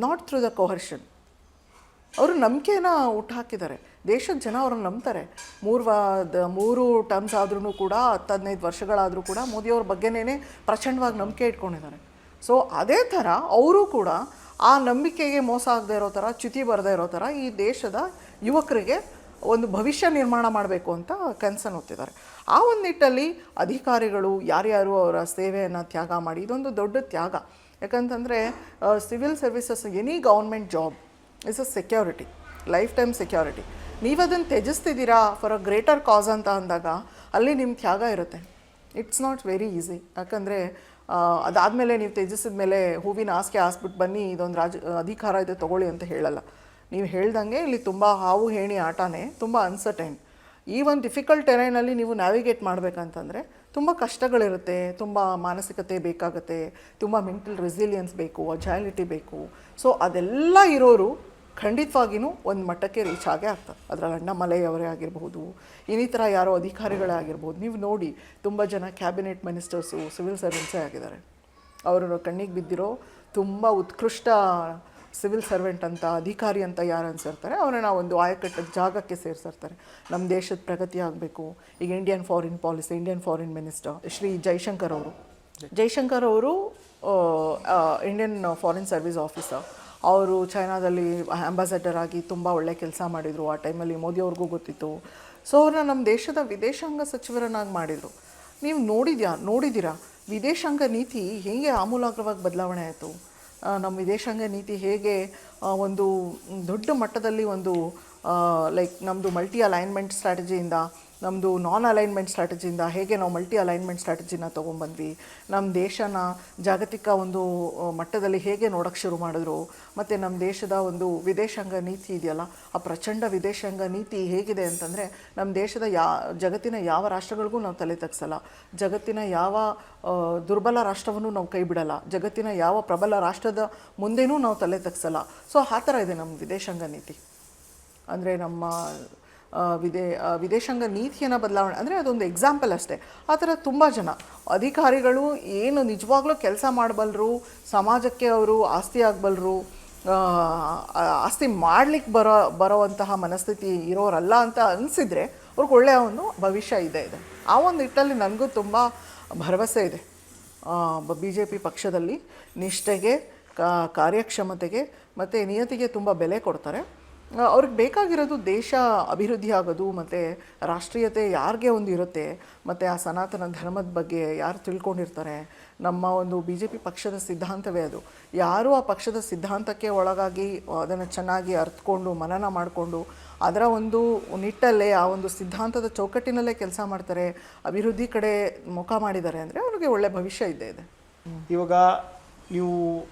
ನಾಟ್ ಥ್ರೂ ದ ಕೋಹರ್ಷನ್. ಅವರು ನಂಬಿಕೆನ ಹುಟ್ಟುಹಾಕಿದ್ದಾರೆ. ದೇಶದ ಜನ ಅವ್ರನ್ನ ನಂಬ್ತಾರೆ. ಮೂರು ಟರ್ಮ್ಸ್ ಆದ್ರೂ ಕೂಡ 10-15 ವರ್ಷಗಳಾದರೂ ಕೂಡ ಮೋದಿಯವ್ರ ಬಗ್ಗೆನೇ ಪ್ರಚಂಡವಾಗಿ ನಂಬಿಕೆ ಇಟ್ಕೊಂಡಿದ್ದಾರೆ. ಸೊ ಅದೇ ಥರ ಅವರು ಕೂಡ ಆ ನಂಬಿಕೆಗೆ ಮೋಸ ಆಗದೆ ಇರೋ ಥರ, ಚ್ಯುತಿ ಬರದೇ ಇರೋ ಥರ ಈ ದೇಶದ ಯುವಕರಿಗೆ ಒಂದು ಭವಿಷ್ಯ ನಿರ್ಮಾಣ ಮಾಡಬೇಕು ಅಂತ ಕನಸನ್ನು ಹೊತ್ತಿದ್ದಾರೆ. ಆ ಒಂದು ನಿಟ್ಟಲ್ಲಿ ಅಧಿಕಾರಿಗಳು ಯಾರ್ಯಾರು ಅವರ ಸೇವೆಯನ್ನು ತ್ಯಾಗ ಮಾಡಿ, ಇದೊಂದು ದೊಡ್ಡ ತ್ಯಾಗ. ಯಾಕಂತಂದರೆ civil services, any government job is a security, life time security. ನೀವು ಅದನ್ನು ತ್ಯಜಿಸ್ತಿದ್ದೀರಾ ಫಾರ್ ಅ ಗ್ರೇಟರ್ ಕಾಸ್ ಅಂತ ಅಂದಾಗ ಅಲ್ಲಿ ನಿಮ್ಮ ತ್ಯಾಗ ಇರುತ್ತೆ. It's not very easy. ಯಾಕಂದರೆ ಅದಾದಮೇಲೆ ನೀವು ತ್ಯಜಿಸಿದ ಮೇಲೆ ಹೂವಿನ ಹಾಸಿಗೆ ಹಾಸ್ಬಿಟ್ಟು ಬನ್ನಿ ಇದೊಂದು ಅಧಿಕಾರ ಇದೆ ತೊಗೊಳ್ಳಿ ಅಂತ ಹೇಳಲ್ಲ. ನೀವು ಹೇಳ್ದಂಗೆ ಇಲ್ಲಿ ತುಂಬ ಹಾವು ಹೇಣಿ ಆಟನೇ, ತುಂಬ ಅನ್ಸರ್ಟೈನ್. ಈ ಒಂದು ಡಿಫಿಕಲ್ಟ್ ಟೆರೈನಲ್ಲಿ ನೀವು ನ್ಯಾವಿಗೇಟ್ ಮಾಡಬೇಕಂತಂದರೆ ತುಂಬ ಕಷ್ಟಗಳಿರುತ್ತೆ, ತುಂಬ ಮಾನಸಿಕತೆ ಬೇಕಾಗುತ್ತೆ, ತುಂಬ ಮೆಂಟಲ್ ರೆಸಿಲಿಯನ್ಸ್ ಬೇಕು, ಅಜೈಲಿಟಿ ಬೇಕು. ಸೊ ಅದೆಲ್ಲ ಇರೋರು ಖಂಡಿತವಾಗಿಯೂ ಒಂದು ಮಟ್ಟಕ್ಕೆ ರೀಚ್ ಆಗೇ ಆಗ್ತದೆ. ಅದರಲ್ಲಿ ಅಣ್ಣಾಮಲೈಯವರೇ ಆಗಿರ್ಬೋದು, ಇನ್ನಿತರ ಯಾರೋ ಅಧಿಕಾರಿಗಳೇ ಆಗಿರ್ಬೋದು. ನೀವು ನೋಡಿ ತುಂಬ ಜನ ಕ್ಯಾಬಿನೆಟ್ ಮಿನಿಸ್ಟರ್ಸು ಸಿವಿಲ್ ಸರ್ವೆಂಟ್ಸೇ ಆಗಿದ್ದಾರೆ. ಅವರು ಕಣ್ಣಿಗೆ ಬಿದ್ದಿರೋ ತುಂಬ ಉತ್ಕೃಷ್ಟ ಸಿವಿಲ್ ಸರ್ವೆಂಟ್ ಅಂತ, ಅಧಿಕಾರಿ ಅಂತ ಯಾರು ಅನ್ಸಿರ್ತಾರೆ ಅವರನ್ನು ಒಂದು ಆಯಕಟ್ಟದ ಜಾಗಕ್ಕೆ ಸೇರಿಸಿರ್ತಾರೆ. ನಮ್ಮ ದೇಶದ ಪ್ರಗತಿ ಆಗಬೇಕು. ಈಗ Indian foreign policy, Indian foreign minister Shri Jaishankar ಅವರು ಇಂಡಿಯನ್ ಫಾರಿನ್ ಸರ್ವಿಸ್ ಆಫೀಸರ್. ಅವರು ಚೈನಾದಲ್ಲಿ ಅಂಬಾಸಡರ್ ಆಗಿ ತುಂಬ ಒಳ್ಳೆ ಕೆಲಸ ಮಾಡಿದರು. ಆ ಟೈಮಲ್ಲಿ ಮೋದಿಯವ್ರಿಗೂ ಗೊತ್ತಿತ್ತು. ಸೊ ಅವ್ರನ್ನ ನಮ್ಮ ದೇಶದ ವಿದೇಶಾಂಗ ಸಚಿವರನ್ನಾಗಿ ಮಾಡಿದರು. ನೀವು ನೋಡಿದ್ದೀರಾ ವಿದೇಶಾಂಗ ನೀತಿ ಹೇಗೆ ಆಮೂಲಾಗ್ರವಾಗಿ ಬದಲಾವಣೆ ಆಯಿತು. ನಮ್ಮ ವಿದೇಶಾಂಗ ನೀತಿ ಹೇಗೆ ಒಂದು ದೊಡ್ಡ ಮಟ್ಟದಲ್ಲಿ ಒಂದು ಲೈಕ್ ನಮ್ಮದು ಮಲ್ಟಿ ಅಲೈನ್ಮೆಂಟ್ ಸ್ಟ್ರಾಟಜಿಯಿಂದ ನಮ್ಮದು ನಾನ್ ಅಲೈನ್ಮೆಂಟ್ ಸ್ಟ್ರಾಟಜಿಯಿಂದ ಹೇಗೆ ನಾವು ಮಲ್ಟಿ ಅಲೈನ್ಮೆಂಟ್ ಸ್ಟ್ರಾಟಜಿನ ತೊಗೊಂಡ್ಬಂದ್ವಿ, ನಮ್ಮ ದೇಶನ ಜಾಗತಿಕ ಒಂದು ಮಟ್ಟದಲ್ಲಿ ಹೇಗೆ ನೋಡೋಕ್ಕೆ ಶುರು ಮಾಡಿದ್ರು. ಮತ್ತು ನಮ್ಮ ದೇಶದ ಒಂದು ವಿದೇಶಾಂಗ ನೀತಿ ಇದೆಯಲ್ಲ, ಆ ಪ್ರಚಂಡ ವಿದೇಶಾಂಗ ನೀತಿ ಹೇಗಿದೆ ಅಂತಂದರೆ ನಮ್ಮ ದೇಶದ ಜಗತ್ತಿನ ಯಾವ ರಾಷ್ಟ್ರಗಳಿಗೂ ನಾವು ತಲೆ ತಗ್ಸಲ್ಲ, ಜಗತ್ತಿನ ಯಾವ ದುರ್ಬಲ ರಾಷ್ಟ್ರವನ್ನು ನಾವು ಕೈ ಬಿಡಲ್ಲ, ಜಗತ್ತಿನ ಯಾವ ಪ್ರಬಲ ರಾಷ್ಟ್ರದ ಮುಂದೆನೂ ನಾವು ತಲೆ ತಗ್ಸಲ್ಲ. ಸೊ ಆ ಥರ ಇದೆ ನಮ್ಮ ವಿದೇಶಾಂಗ ನೀತಿ. ಅಂದರೆ ನಮ್ಮ ವಿದೇಶಾಂಗ ನೀತಿಯನ್ನು ಬದಲಾವಣೆ ಅಂದರೆ ಅದೊಂದು ಎಕ್ಸಾಂಪಲ್ ಅಷ್ಟೇ. ಆ ಥರ ತುಂಬ ಜನ ಅಧಿಕಾರಿಗಳು ಏನು ನಿಜವಾಗ್ಲೂ ಕೆಲಸ ಮಾಡಬಲ್ಲರು, ಸಮಾಜಕ್ಕೆ ಅವರು ಆಸ್ತಿ ಆಗಬಲ್ಲರು, ಆಸ್ತಿ ಮಾಡಲಿಕ್ಕೆ ಬರೋವಂತಹ ಮನಸ್ಥಿತಿ ಇರೋರಲ್ಲ ಅಂತ ಅನಿಸಿದರೆ ಅವ್ರಿಗೆ ಒಳ್ಳೆಯ ಒಂದು ಭವಿಷ್ಯ ಇದೆ. ಆ ಒಂದು ನಿಟ್ಟಲ್ಲಿ ನನಗೂ ತುಂಬ ಭರವಸೆ ಇದೆ. BJP ಪಕ್ಷದಲ್ಲಿ ನಿಷ್ಠೆಗೆ, ಕಾರ್ಯಕ್ಷಮತೆಗೆ ಮತ್ತು ನಿಯತಿಗೆ ತುಂಬ ಬೆಲೆ ಕೊಡ್ತಾರೆ. ಅವ್ರಿಗೆ ಬೇಕಾಗಿರೋದು ದೇಶ ಅಭಿವೃದ್ಧಿ ಆಗೋದು ಮತ್ತು ರಾಷ್ಟ್ರೀಯತೆ ಯಾರಿಗೆ ಒಂದು ಇರುತ್ತೆ, ಮತ್ತು ಆ ಸನಾತನ ಧರ್ಮದ ಬಗ್ಗೆ ಯಾರು ತಿಳ್ಕೊಂಡಿರ್ತಾರೆ. ನಮ್ಮ ಒಂದು BJP ಪಕ್ಷದ ಸಿದ್ಧಾಂತವೇ ಅದು. ಯಾರು ಆ ಪಕ್ಷದ ಸಿದ್ಧಾಂತಕ್ಕೆ ಒಳಗಾಗಿ ಅದನ್ನು ಚೆನ್ನಾಗಿ ಅರ್ಥಕೊಂಡು ಮನನ ಮಾಡಿಕೊಂಡು ಅದರ ಒಂದು ನಿಟ್ಟಲ್ಲೇ ಆ ಒಂದು ಸಿದ್ಧಾಂತದ ಚೌಕಟ್ಟಿನಲ್ಲೇ ಕೆಲಸ ಮಾಡ್ತಾರೆ, ಅಭಿವೃದ್ಧಿ ಕಡೆ ಮುಖ ಮಾಡಿದ್ದಾರೆ ಅಂದರೆ ಅವ್ರಿಗೆ ಒಳ್ಳೆ ಭವಿಷ್ಯ ಇದೆ.
ಇವಾಗ ನೀವು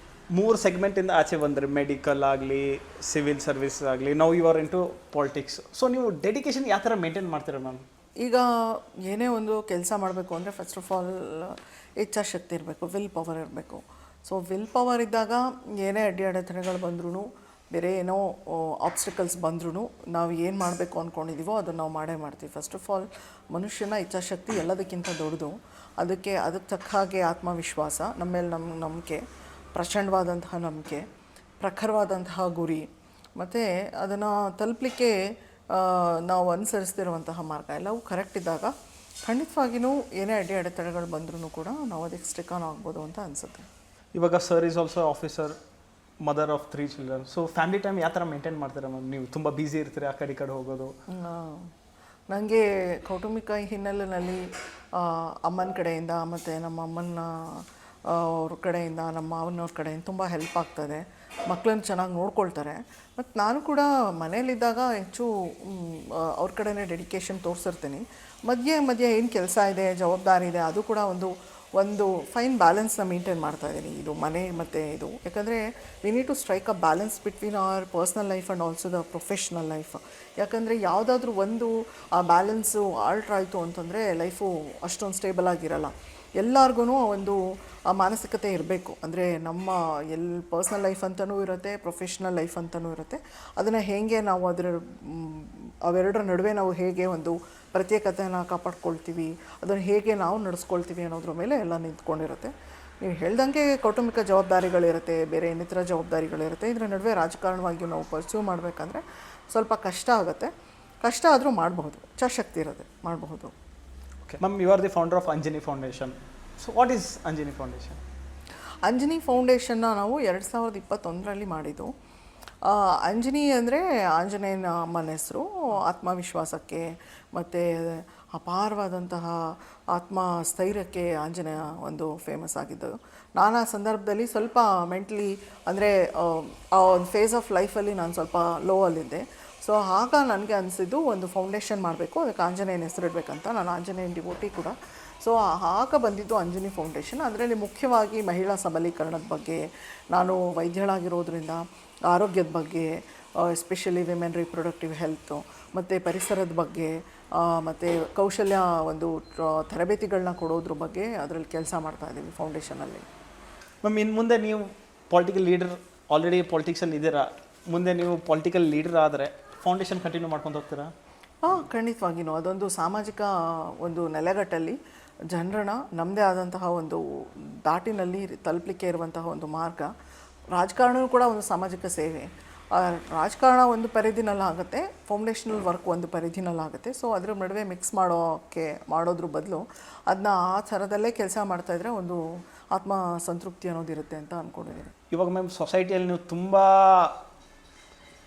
3 ಸೆಗ್ಮೆಂಟಿಂದ ಆಚೆ ಬಂದರೆ, ಮೆಡಿಕಲ್ ಆಗಲಿ, ಸಿವಿಲ್ ಸರ್ವಿಸ್ ಆಗಲಿ, ನಾವು you are into politics. So ನೀವು ಡೆಡಿಕೇಶನ್ ಯಾವ ಥರ ಮೇಂಟೈನ್ ಮಾಡ್ತೀರಾ ಮ್ಯಾಮ್?
ಈಗ ಏನೇ ಒಂದು ಕೆಲಸ ಮಾಡಬೇಕು ಅಂದರೆ ಫಸ್ಟ್ ಆಫ್ ಆಲ್ ಇಚ್ಛಾಶಕ್ತಿ ಇರಬೇಕು, ವಿಲ್ ಪವರ್ ಇರಬೇಕು. ಸೊ ವಿಲ್ ಪವರ್ ಇದ್ದಾಗ ಏನೇ ಅಡೆತಡೆಗಳು ಬಂದ್ರೂ, ಬೇರೆ ಏನೋ ಆಬ್ಸ್ಟಿಕಲ್ಸ್ ಬಂದ್ರೂ ನಾವು ಏನು ಮಾಡಬೇಕು ಅಂದ್ಕೊಂಡಿದ್ದೀವೋ ಅದನ್ನು ನಾವು ಮಾಡೇ ಮಾಡ್ತೀವಿ. ಫಸ್ಟ್ ಆಫ್ ಆಲ್ ಮನುಷ್ಯನ ಇಚ್ಛಾಶಕ್ತಿ ಎಲ್ಲದಕ್ಕಿಂತ ದೊಡ್ಡದು. ಅದಕ್ಕೆ ತಕ್ಕ ಹಾಗೆ ಆತ್ಮವಿಶ್ವಾಸ, ನಮ್ಮ ಮೇಲೆ ನಂಬಿಕೆ, ಪ್ರಚಂಡವಾದಂತಹ ನಂಬಿಕೆ, ಪ್ರಖರವಾದಂತಹ ಗುರಿ, ಮತ್ತು ಅದನ್ನು ತಲುಪಲಿಕ್ಕೆ ನಾವು ಅನುಸರಿಸ್ತಿರುವಂತಹ ಮಾರ್ಗ ಎಲ್ಲವೂ ಕರೆಕ್ಟ್ ಇದ್ದಾಗ ಖಂಡಿತವಾಗಿಯೂ ಏನೇ ಅಡೆತಡೆಗಳು ಬಂದ್ರೂ ಕೂಡ ನಾವು ಅದಕ್ಕೆ ಸ್ಟಿಕ್ ಆನ್ ಆಗ್ಬೋದು ಅಂತ ಅನಿಸುತ್ತೆ.
ಇವಾಗ sir is also officer, mother of 3 children. So family time ಯಾವ ಥರ ಮೇಂಟೈನ್ ಮಾಡ್ತೀರಾ ಮ್ಯಾಮ್? ನೀವು ತುಂಬ ಬ್ಯುಸಿ ಇರ್ತೀರಿ, ಆ ಕಡೆ ಈ ಕಡೆ ಹೋಗೋದು.
ನನಗೆ ಕೌಟುಂಬಿಕ ಹಿನ್ನೆಲೆಯಲ್ಲಿ ಅಮ್ಮನ ಕಡೆಯಿಂದ ಮತ್ತು ನಮ್ಮ ಅಮ್ಮನ ಅವ್ರ ಕಡೆಯಿಂದ, ನಮ್ಮ ಮಾವನವ್ರ ಕಡೆಯಿಂದ ತುಂಬ ಹೆಲ್ಪ್ ಆಗ್ತದೆ. ಮಕ್ಕಳನ್ನ ಚೆನ್ನಾಗಿ ನೋಡ್ಕೊಳ್ತಾರೆ. ಮತ್ತು ನಾನು ಕೂಡ ಮನೇಲಿದ್ದಾಗ ಹೆಚ್ಚು ಅವ್ರ ಕಡೆನೇ ಡೆಡಿಕೇಶನ್ ತೋರಿಸಿರ್ತೀನಿ. ಮಧ್ಯೆ ಏನು ಕೆಲಸ ಇದೆ, ಜವಾಬ್ದಾರಿ ಇದೆ, ಅದು ಕೂಡ ಒಂದು ಫೈನ್ ಬ್ಯಾಲೆನ್ಸ್ನ ಮೇಂಟೈನ್ ಮಾಡ್ತಾಯಿದ್ದೀನಿ. ಇದು ಮನೆ ಮತ್ತು ಇದು, ಯಾಕಂದರೆ we need to strike a balance between our personal life and also the professional life. ಯಾಕಂದರೆ ಯಾವುದಾದ್ರೂ ಒಂದು ಆ ಬ್ಯಾಲೆನ್ಸು ಆಲ್ಟ್ರ್ ಆಯಿತು ಅಂತಂದರೆ ಲೈಫು ಅಷ್ಟೊಂದು ಸ್ಟೇಬಲ್ ಆಗಿರಲ್ಲ. ಎಲ್ಲರಿಗೂ ಒಂದು ಮಾನಸಿಕತೆ ಇರಬೇಕು. ಅಂದರೆ ನಮ್ಮ ಪರ್ಸ್ನಲ್ ಲೈಫ್ ಅಂತಲೂ ಇರುತ್ತೆ, ಪ್ರೊಫೆಷ್ನಲ್ ಲೈಫ್ ಅಂತಲೂ ಇರುತ್ತೆ. ಅದನ್ನು ಹೇಗೆ ನಾವು ಅದರ ಅವೆರಡರ ನಡುವೆ ನಾವು ಹೇಗೆ ಒಂದು ಪ್ರತ್ಯೇಕತೆಯನ್ನು ಕಾಪಾಡ್ಕೊಳ್ತೀವಿ, ಅದನ್ನು ಹೇಗೆ ನಾವು ನಡೆಸ್ಕೊಳ್ತೀವಿ ಅನ್ನೋದ್ರ ಮೇಲೆ ಎಲ್ಲ ನಿಂತ್ಕೊಂಡಿರುತ್ತೆ. ನೀವು ಹೇಳ್ದಂಗೆ ಕೌಟುಂಬಿಕ ಜವಾಬ್ದಾರಿಗಳಿರುತ್ತೆ, ಬೇರೆ ಇನ್ನಿತರ ಜವಾಬ್ದಾರಿಗಳಿರುತ್ತೆ. ಇದರ ನಡುವೆ ರಾಜಕಾರಣವಾಗಿಯೂ ನಾವು ಪರ್ಸ್ಯೂ ಮಾಡಬೇಕಂದ್ರೆ ಸ್ವಲ್ಪ ಕಷ್ಟ ಆಗುತ್ತೆ. ಕಷ್ಟ ಆದರೂ ಮಾಡಬಹುದು, ಇಚ್ಛಾಶಕ್ತಿ ಇರುತ್ತೆ, ಮಾಡಬಹುದು.
Okay ma'am, you are the founder of Anjani foundation. So what is Anjani foundation?
Anjani ಫೌಂಡೇಶನ್ನ ನಾವು 2021ರಲ್ಲಿ ಮಾಡಿದ್ದು. ಅಂಜನಿ ಅಂದರೆ ಆಂಜನೇಯನ ಅಮ್ಮನ ಹೆಸರು. ಆತ್ಮವಿಶ್ವಾಸಕ್ಕೆ ಮತ್ತು ಅಪಾರವಾದಂತಹ ಆತ್ಮಸ್ಥೈರ್ಯಕ್ಕೆ ಆಂಜನೇಯ ಒಂದು ಫೇಮಸ್ ಆಗಿದ್ದು. ನಾನು ಆ ಸಂದರ್ಭದಲ್ಲಿ ಸ್ವಲ್ಪ ಮೆಂಟ್ಲಿ ಅಂದರೆ ಆ ಒಂದು ಫೇಸ್ ಆಫ್ ಲೈಫಲ್ಲಿ ನಾನು ಸ್ವಲ್ಪ ಲೋ ಅಲ್ಲಿದ್ದೆ. ಸೊ ಆಗ ನನಗೆ ಅನಿಸಿದ್ದು ಒಂದು ಫೌಂಡೇಶನ್ ಮಾಡಬೇಕು, ಅದಕ್ಕೆ ಆಂಜನೇಯನ ಹೆಸರಿಡಬೇಕಂತ. ನಾನು ಆಂಜನೇಯನ ಡಿವೋಟಿ ಕೂಡ. ಸೊ ಆಗ ಬಂದಿದ್ದು ಅಂಜನಿ ಫೌಂಡೇಶನ್. ಅದರಲ್ಲಿ ಮುಖ್ಯವಾಗಿ ಮಹಿಳಾ ಸಬಲೀಕರಣದ ಬಗ್ಗೆ, ನಾನು ವೈದ್ಯಳಾಗಿರೋದ್ರಿಂದ ಆರೋಗ್ಯದ ಬಗ್ಗೆ, ಎಸ್ಪೆಷಲಿ ವಿಮೆನ್ ರಿಪ್ರೊಡಕ್ಟಿವ್ ಹೆಲ್ತು, ಮತ್ತು ಪರಿಸರದ ಬಗ್ಗೆ, ಮತ್ತು ಕೌಶಲ್ಯ ಒಂದು ತರಬೇತಿಗಳನ್ನ ಕೊಡೋದ್ರ ಬಗ್ಗೆ ಅದರಲ್ಲಿ ಕೆಲಸ ಮಾಡ್ತಾಯಿದ್ದೀವಿ ಫೌಂಡೇಶನಲ್ಲಿ.
ಮ್ಯಾಮ್, ಇನ್ನು ಮುಂದೆ ನೀವು ಪೊಲಿಟಿಕಲ್ ಲೀಡರ್, ಆಲ್ರೆಡಿ ಪೊಲಿಟಿಕ್ಸಲ್ಲಿ ಇದ್ದೀರಾ, ಮುಂದೆ ನೀವು ಪೊಲಿಟಿಕಲ್ ಲೀಡರ್ ಆದರೆ ಫೌಂಡೇಶನ್ ಕಂಟಿನ್ಯೂ ಮಾಡ್ಕೊಂಡು ಹೋಗ್ತೀರಾ?
ಖಂಡಿತವಾಗಿಯೂ ಅದೊಂದು ಸಾಮಾಜಿಕ ಒಂದು ನೆಲೆಗಟ್ಟಲ್ಲಿ ಜನರನ್ನ ನಮ್ಮದೇ ಆದಂತಹ ಒಂದು ದಾಟಿನಲ್ಲಿ ತಲುಪಲಿಕ್ಕೆ ಇರುವಂತಹ ಒಂದು ಮಾರ್ಗ. ರಾಜಕಾರಣವೂ ಕೂಡ ಒಂದು ಸಾಮಾಜಿಕ ಸೇವೆ. ರಾಜಕಾರಣ ಒಂದು ಪರಿಧಿನಲ್ಲಾಗುತ್ತೆ, ಫೌಂಡೇಶನಲ್ ವರ್ಕ್ ಒಂದು ಪರಿಧಿನಲ್ಲಾಗುತ್ತೆ. ಸೊ ಅದರ ನಡುವೆ ಮಿಕ್ಸ್ ಮಾಡೋದ್ರ ಬದಲು ಅದನ್ನ ಆ ಥರದಲ್ಲೇ ಕೆಲಸ ಮಾಡ್ತಾಯಿದ್ರೆ ಒಂದು ಆತ್ಮ ಸಂತೃಪ್ತಿ ಅನ್ನೋದಿರುತ್ತೆ ಅಂತ ಅಂದ್ಕೊಂಡಿದ್ದೀನಿ.
ಇವಾಗ ಮ್ಯಾಮ್, ಸೊಸೈಟಿಯಲ್ಲಿ ನೀವು ತುಂಬ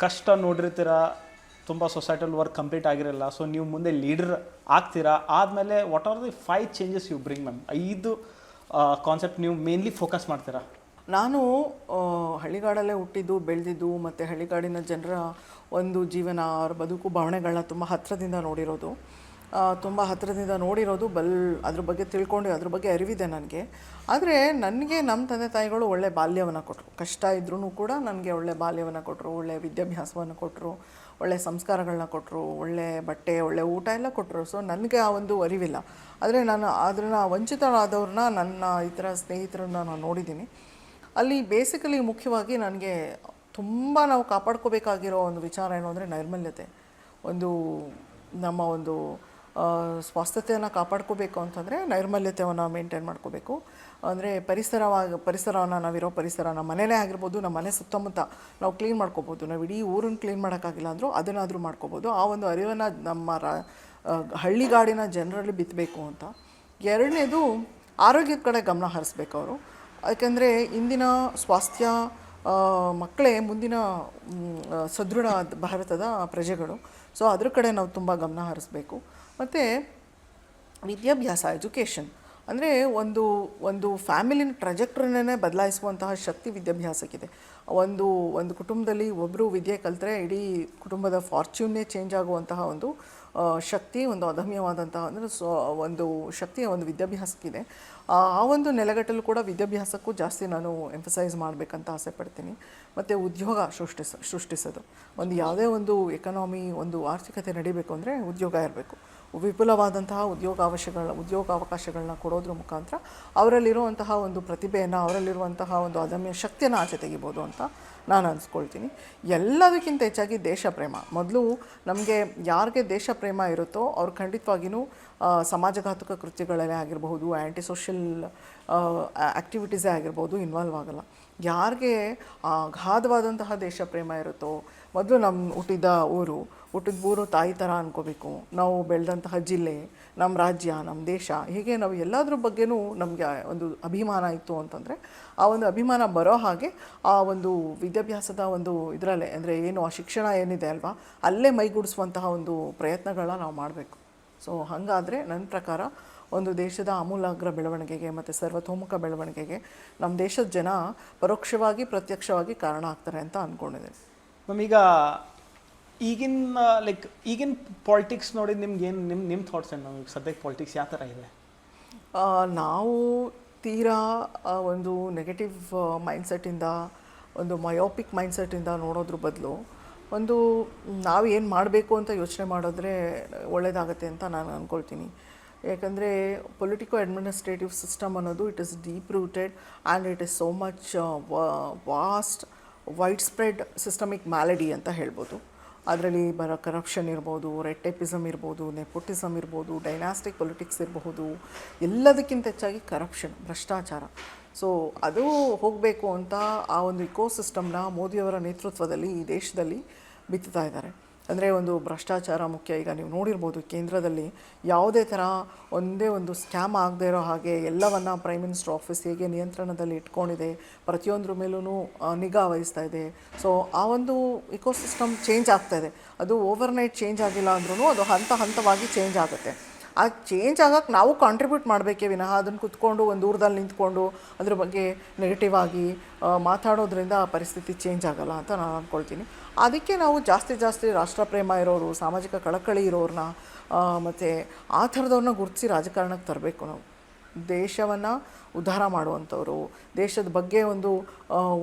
ಕಷ್ಟ ನೋಡಿರ್ತೀರ, ತುಂಬ ಸೊಸೈಟಲ್ ವರ್ಕ್ ಕಂಪ್ಲೀಟ್ ಆಗಿರಲ್ಲ. ಸೊ ನೀವು ಮುಂದೆ ಲೀಡರ್ ಆಗ್ತೀರಾ, ಆದಮೇಲೆ what are the 5 changes you bring ma'am? 5 concept ನೀವು ಮೇನ್ಲಿ ಫೋಕಸ್ ಮಾಡ್ತೀರಾ?
ನಾನು ಹಳ್ಳಿಗಾಡಲ್ಲೇ ಹುಟ್ಟಿದ್ದು ಬೆಳೆದಿದ್ದು ಮತ್ತು ಹಳ್ಳಿಗಾಡಿನ ಜನರ ಒಂದು ಜೀವನ, ಅವ್ರ ಬದುಕು ಭಾವನೆಗಳನ್ನ ತುಂಬ ಹತ್ತಿರದಿಂದ ನೋಡಿರೋದು. ಅದ್ರ ಬಗ್ಗೆ ತಿಳ್ಕೊಂಡು ಅದ್ರ ಬಗ್ಗೆ ಅರಿವಿದೆ ನನಗೆ. ಆದರೆ ನನಗೆ ನಮ್ಮ ತಂದೆ ತಾಯಿಗಳು ಒಳ್ಳೆ ಬಾಲ್ಯವನ್ನು ಕೊಟ್ಟರು. ಕಷ್ಟ ಇದ್ರೂ ಕೂಡ ನನಗೆ ಒಳ್ಳೆ ಬಾಲ್ಯವನ್ನು ಕೊಟ್ಟರು, ಒಳ್ಳೆ ವಿದ್ಯಾಭ್ಯಾಸವನ್ನು ಕೊಟ್ಟರು, ಒಳ್ಳೆ ಸಂಸ್ಕಾರಗಳನ್ನ ಕೊಟ್ಟರು, ಒಳ್ಳೆ ಬಟ್ಟೆ, ಒಳ್ಳೆ ಊಟ ಎಲ್ಲ ಕೊಟ್ಟರು. ಸೊ ನನಗೆ ಆ ಒಂದು ಅರಿವಿಲ್ಲ. ಆದರೆ ನಾನು ಅದನ್ನು ವಂಚಿತರಾದವ್ರನ್ನ, ನನ್ನ ಇತರ ಸ್ನೇಹಿತರನ್ನ ನಾನು ನೋಡಿದ್ದೀನಿ. ಅಲ್ಲಿ ಬೇಸಿಕಲಿ ಮುಖ್ಯವಾಗಿ ನನಗೆ ತುಂಬ ನಾವು ಕಾಪಾಡ್ಕೋಬೇಕಾಗಿರೋ ಒಂದು ವಿಚಾರ ಏನು ಅಂದರೆ ನೈರ್ಮಲ್ಯತೆ. ನಮ್ಮ ಒಂದು ಸ್ವಾಸ್ಥ್ಯತೆಯನ್ನು ಕಾಪಾಡ್ಕೋಬೇಕು ಅಂತಂದರೆ ನೈರ್ಮಲ್ಯತೆಯನ್ನು ಮೇಂಟೈನ್ ಮಾಡ್ಕೋಬೇಕು. ಅಂದರೆ ಪರಿಸರವನ್ನು, ನಾವಿರೋ ಪರಿಸರ, ನಮ್ಮ ಮನೆಯೇ ಆಗಿರ್ಬೋದು, ನಮ್ಮ ಮನೆ ಸುತ್ತಮುತ್ತ ನಾವು ಕ್ಲೀನ್ ಮಾಡ್ಕೋಬೋದು. ನಾವು ಇಡೀ ಊರನ್ನು ಕ್ಲೀನ್ ಮಾಡೋಕ್ಕಾಗಿಲ್ಲ ಅಂದರೂ ಅದನ್ನಾದರೂ ಮಾಡ್ಕೋಬೋದು. ಆ ಒಂದು ಅರಿವನ್ನು ನಮ್ಮ ಹಳ್ಳಿಗಾಡಿನ ಜನರಲ್ಲಿ ಬಿತ್ತಬೇಕು ಅಂತ. ಎರಡನೇದು, ಆರೋಗ್ಯದ ಕಡೆ ಗಮನ ಹರಿಸ್ಬೇಕು ಅವರು. ಯಾಕೆಂದರೆ ಇಂದಿನ ಸ್ವಾಸ್ಥ್ಯ ಮಕ್ಕಳೇ ಮುಂದಿನ ಸದೃಢ ಭಾರತದ ಪ್ರಜೆಗಳು. ಸೊ ಅದ್ರ ಕಡೆ ನಾವು ತುಂಬ ಗಮನ ಹರಿಸ್ಬೇಕು. ಮತ್ತು ವಿದ್ಯಾಭ್ಯಾಸ, ಎಜುಕೇಷನ್ ಅಂದರೆ ಒಂದು ಫ್ಯಾಮಿಲಿನ ಟ್ರಜೆಕ್ಟ್ರಿನೇ ಬದಲಾಯಿಸುವಂತಹ ಶಕ್ತಿ ವಿದ್ಯಾಭ್ಯಾಸಕ್ಕಿದೆ. ಒಂದು ಕುಟುಂಬದಲ್ಲಿ ಒಬ್ಬರು ವಿದ್ಯೆ ಕಲಿತ್ರೆ ಇಡೀ ಕುಟುಂಬದ ಫಾರ್ಚ್ಯೂನ್ನೇ ಚೇಂಜ್ ಆಗುವಂತಹ ಒಂದು ಶಕ್ತಿ, ಒಂದು ಅದಮ್ಯವಾದಂತಹ ಅಂದರೆ ಒಂದು ಶಕ್ತಿಯ ಒಂದು ವಿದ್ಯಾಭ್ಯಾಸಕ್ಕಿದೆ. ಆ ಒಂದು ನೆಲೆಗಟ್ಟಲು ಕೂಡ ವಿದ್ಯಾಭ್ಯಾಸಕ್ಕೂ ಜಾಸ್ತಿ ನಾನು ಎಂಫಸೈಸ್ ಮಾಡಬೇಕಂತ ಆಸೆ ಪಡ್ತೀನಿ. ಮತ್ತು ಉದ್ಯೋಗ ಸೃಷ್ಟಿಸೋದು. ಯಾವುದೇ ಒಂದು ಎಕನಾಮಿ, ಒಂದು ಆರ್ಥಿಕತೆ ನಡಿಬೇಕು ಅಂದರೆ ಉದ್ಯೋಗ ಇರಬೇಕು. ವಿಪುಲವಾದಂತಹ ಉದ್ಯೋಗಾವಕಾಶಗಳನ್ನ ಕೊಡೋದ್ರ ಮುಖಾಂತರ ಅವರಲ್ಲಿರುವಂತಹ ಒಂದು ಪ್ರತಿಭೆಯನ್ನು, ಅವರಲ್ಲಿರುವಂತಹ ಒಂದು ಅದಮ್ಯ ಶಕ್ತಿಯನ್ನು ಆಚೆ ತೆಗಿಬೋದು ಅಂತ ನಾನು ಅನಿಸ್ಕೊಳ್ತೀನಿ. ಎಲ್ಲದಕ್ಕಿಂತ ಹೆಚ್ಚಾಗಿ ದೇಶ ಪ್ರೇಮ. ಮೊದಲು ನಮಗೆ ಯಾರಿಗೆ ದೇಶ ಪ್ರೇಮ ಇರುತ್ತೋ ಅವ್ರು ಖಂಡಿತವಾಗಿಯೂ ಸಮಾಜಘಾತಕ ಕೃತ್ಯಗಳಲ್ಲೇ ಆಗಿರಬಹುದು, ಆ್ಯಂಟಿ ಸೋಷಿಯಲ್ ಆ್ಯಕ್ಟಿವಿಟೀಸೇ ಆಗಿರ್ಬೋದು, ಇನ್ವಾಲ್ವ್ ಆಗಲ್ಲ. ಯಾರಿಗೆ ಅಗಾಧವಾದಂತಹ ದೇಶ ಪ್ರೇಮ ಇರುತ್ತೋ, ಮೊದಲು ನಮ್ಮ ಹುಟ್ಟಿದ ಊರು ತಾಯಿ ಥರ ಅಂದ್ಕೋಬೇಕು. ನಾವು ಬೆಳೆದಂತಹ ಜಿಲ್ಲೆ, ನಮ್ಮ ರಾಜ್ಯ, ನಮ್ಮ ದೇಶ, ಹೀಗೆ ನಾವು ಎಲ್ಲದ್ರ ಬಗ್ಗೆನೂ ನಮಗೆ ಒಂದು ಅಭಿಮಾನ ಇತ್ತು ಅಂತಂದರೆ, ಆ ಒಂದು ಅಭಿಮಾನ ಬರೋ ಹಾಗೆ ಆ ಒಂದು ವಿದ್ಯಾಭ್ಯಾಸದ ಒಂದು ಇದರಲ್ಲೇ, ಅಂದರೆ ಏನು ಆ ಶಿಕ್ಷಣ ಏನಿದೆ ಅಲ್ವಾ, ಅಲ್ಲೇ ಮೈಗೂಡಿಸುವಂತಹ ಒಂದು ಪ್ರಯತ್ನಗಳನ್ನ ನಾವು ಮಾಡಬೇಕು. ಸೊ ಹಾಗಾದರೆ ನನ್ನ ಪ್ರಕಾರ ಒಂದು ದೇಶದ ಆಮೂಲಾಗ್ರ ಬೆಳವಣಿಗೆಗೆ ಮತ್ತು ಸರ್ವತೋಮುಖ ಬೆಳವಣಿಗೆಗೆ ನಮ್ಮ ದೇಶದ ಜನ ಪರೋಕ್ಷವಾಗಿ ಪ್ರತ್ಯಕ್ಷವಾಗಿ ಕಾರಣ ಆಗ್ತಾರೆ ಅಂತ ಅಂದ್ಕೊಂಡಿದ್ದೀನಿ.
ಮ್ಯಾಮ್, ಈಗಿನ ಪಾಲಿಟಿಕ್ಸ್ ನೋಡಿ ನಿಮ್ಗೇನು ನಿಮ್ಮ ಥಾಟ್ಸ್ ಏನು? ನಮಗೆ ಸದ್ಯಕ್ಕೆ ಪಾಲಿಟಿಕ್ಸ್ ಯಾವ ಥರ ಇದೆ?
ನಾವು ತೀರಾ ಒಂದು ನೆಗೆಟಿವ್ ಮೈಂಡ್ಸೆಟ್ಟಿಂದ, ಒಂದು ಮಯೋಪಿಕ್ ಮೈಂಡ್ಸೆಟ್ಟಿಂದ ನೋಡೋದ್ರ ಬದಲು ನಾವು ಏನು ಮಾಡಬೇಕು ಅಂತ ಯೋಚನೆ ಮಾಡಿದ್ರೆ ಒಳ್ಳೆಯದಾಗತ್ತೆ ಅಂತ ನಾನು ಅಂದ್ಕೊಳ್ತೀನಿ. ಯಾಕಂದರೆ ಪೊಲಿಟಿಕೋ ಅಡ್ಮಿನಿಸ್ಟ್ರೇಟಿವ್ ಸಿಸ್ಟಮ್ ಅನ್ನೋದು it is deep rooted and it is so much vast wide spread systemic malady ಅಂತ ಹೇಳ್ಬೋದು. ಅದರಲ್ಲಿ ಬರೋ ಕರಪ್ಷನ್ ಇರ್ಬೋದು, ರೆಡ್ ಟೇಪಿಸಮ್ ಇರ್ಬೋದು, ನೆಪೋಟಿಸಮ್ ಇರ್ಬೋದು, ಡೈನಾಸ್ಟಿಕ್ ಪೊಲಿಟಿಕ್ಸ್ ಇರಬಹುದು, ಎಲ್ಲದಕ್ಕಿಂತ ಹೆಚ್ಚಾಗಿ ಕರಪ್ಷನ್, ಭ್ರಷ್ಟಾಚಾರ. ಸೊ ಅದು ಹೋಗಬೇಕು ಅಂತ ಆ ಒಂದು ಇಕೋಸಿಸ್ಟಮ್ನ ಮೋದಿಯವರ ನೇತೃತ್ವದಲ್ಲಿ ಈ ದೇಶದಲ್ಲಿ ಬಿತ್ತುತ್ತಾ ಇದ್ದಾರೆ. ಅಂದರೆ ಒಂದು ಭ್ರಷ್ಟಾಚಾರ ಮುಖ್ಯ. ಈಗ ನೀವು ನೋಡಿರ್ಬೋದು ಕೇಂದ್ರದಲ್ಲಿ ಯಾವುದೇ ಥರ ಒಂದೇ ಒಂದು ಸ್ಕ್ಯಾಮ್ ಆಗದೆ ಇರೋ ಹಾಗೆ ಎಲ್ಲವನ್ನು ಪ್ರೈಮ್ ಮಿನಿಸ್ಟರ್ ಆಫೀಸ್ ಹೇಗೆ ನಿಯಂತ್ರಣದಲ್ಲಿ ಇಟ್ಕೊಂಡಿದೆ, ಪ್ರತಿಯೊಂದ್ರ ಮೇಲೂ ನಿಗಾ ವಹಿಸ್ತಾ ಇದೆ. ಸೊ ಆ ಒಂದು ಇಕೋಸಿಸ್ಟಮ್ ಚೇಂಜ್ ಆಗ್ತಾ ಇದೆ. ಅದು ಓವರ್ನೈಟ್ ಚೇಂಜ್ ಆಗಿಲ್ಲ ಅಂದ್ರೂ ಅದು ಹಂತವಾಗಿ ಚೇಂಜ್ ಆಗುತ್ತೆ. ಆ ಚೇಂಜ್ ಆಗೋಕ್ಕೆ ನಾವು ಕಾಂಟ್ರಿಬ್ಯೂಟ್ ಮಾಡಬೇಕೇ ವಿನಃ ಅದನ್ನು ಕುತ್ಕೊಂಡು ಒಂದು ದೂರದಲ್ಲಿ ನಿಂತ್ಕೊಂಡು ಅದ್ರ ಬಗ್ಗೆ ನೆಗೆಟಿವ್ ಆಗಿ ಮಾತಾಡೋದ್ರಿಂದ ಆ ಪರಿಸ್ಥಿತಿ ಚೇಂಜ್ ಆಗೋಲ್ಲ ಅಂತ ನಾನು ಅಂದ್ಕೊಳ್ತೀನಿ. ಅದಕ್ಕೆ ನಾವು ಜಾಸ್ತಿ ರಾಷ್ಟ್ರಪ್ರೇಮ ಇರೋರು, ಸಾಮಾಜಿಕ ಕಳಕಳಿ ಇರೋರನ್ನ ಮತ್ತು ಆ ಥರದವ್ರನ್ನ ಗುರುತಿಸಿ ರಾಜಕಾರಣಕ್ಕೆ ತರಬೇಕು. ನಾವು ದೇಶವನ್ನು ಉದ್ಧಾರ ಮಾಡುವಂಥವ್ರು, ದೇಶದ ಬಗ್ಗೆ ಒಂದು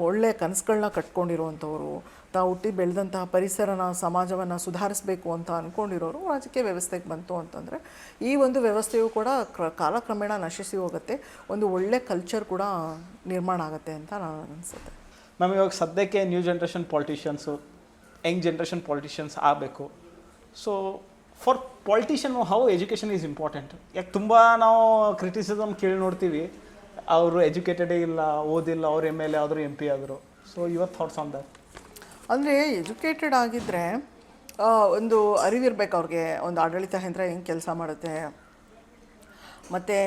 ಒಳ್ಳೆಯ ಕನಸುಗಳನ್ನ ಕಟ್ಕೊಂಡಿರುವಂಥವ್ರು, ತಾವು ಹುಟ್ಟಿ ಬೆಳೆದಂತಹ ಪರಿಸರನ, ಸಮಾಜವನ್ನು ಸುಧಾರಿಸಬೇಕು ಅಂತ ಅಂದ್ಕೊಂಡಿರೋರು ರಾಜಕೀಯ ವ್ಯವಸ್ಥೆಗೆ ಬಂತು ಅಂತಂದರೆ ಈ ಒಂದು ವ್ಯವಸ್ಥೆಯು ಕೂಡ ಕಾಲಕ್ರಮೇಣ ನಶಿಸಿ ಹೋಗುತ್ತೆ. ಒಂದು ಒಳ್ಳೆ ಕಲ್ಚರ್ ಕೂಡ ನಿರ್ಮಾಣ ಆಗುತ್ತೆ ಅಂತ ನಾನು ಅನಿಸುತ್ತೆ.
ಮ್ಯಾಮ್, ಇವಾಗ ಸದ್ಯಕ್ಕೆ new generation politicians, young generation politicians ಆಗಬೇಕು. So for politician how education is important. ಯಾಕೆ ತುಂಬ ನಾವು ಕ್ರಿಟಿಸಿಸಮ್ ಕೇಳಿ ನೋಡ್ತೀವಿ, ಅವರು ಎಜುಕೇಟೆಡೇ ಇಲ್ಲ, ಓದಿಲ್ಲ, ಅವ್ರು MLA ಆದರು, MP ಆದರು. So your thoughts on that?
ಅಂದರೆ ಎಜುಕೇಟೆಡ್ ಆಗಿದ್ದರೆ ಒಂದು ಅರಿವಿರ್ಬೇಕು ಅವ್ರಿಗೆ, ಒಂದು ಆಡಳಿತ ಯಂತ್ರ ಹೆಂಗೆ ಕೆಲಸ ಮಾಡುತ್ತೆ, ಮತ್ತು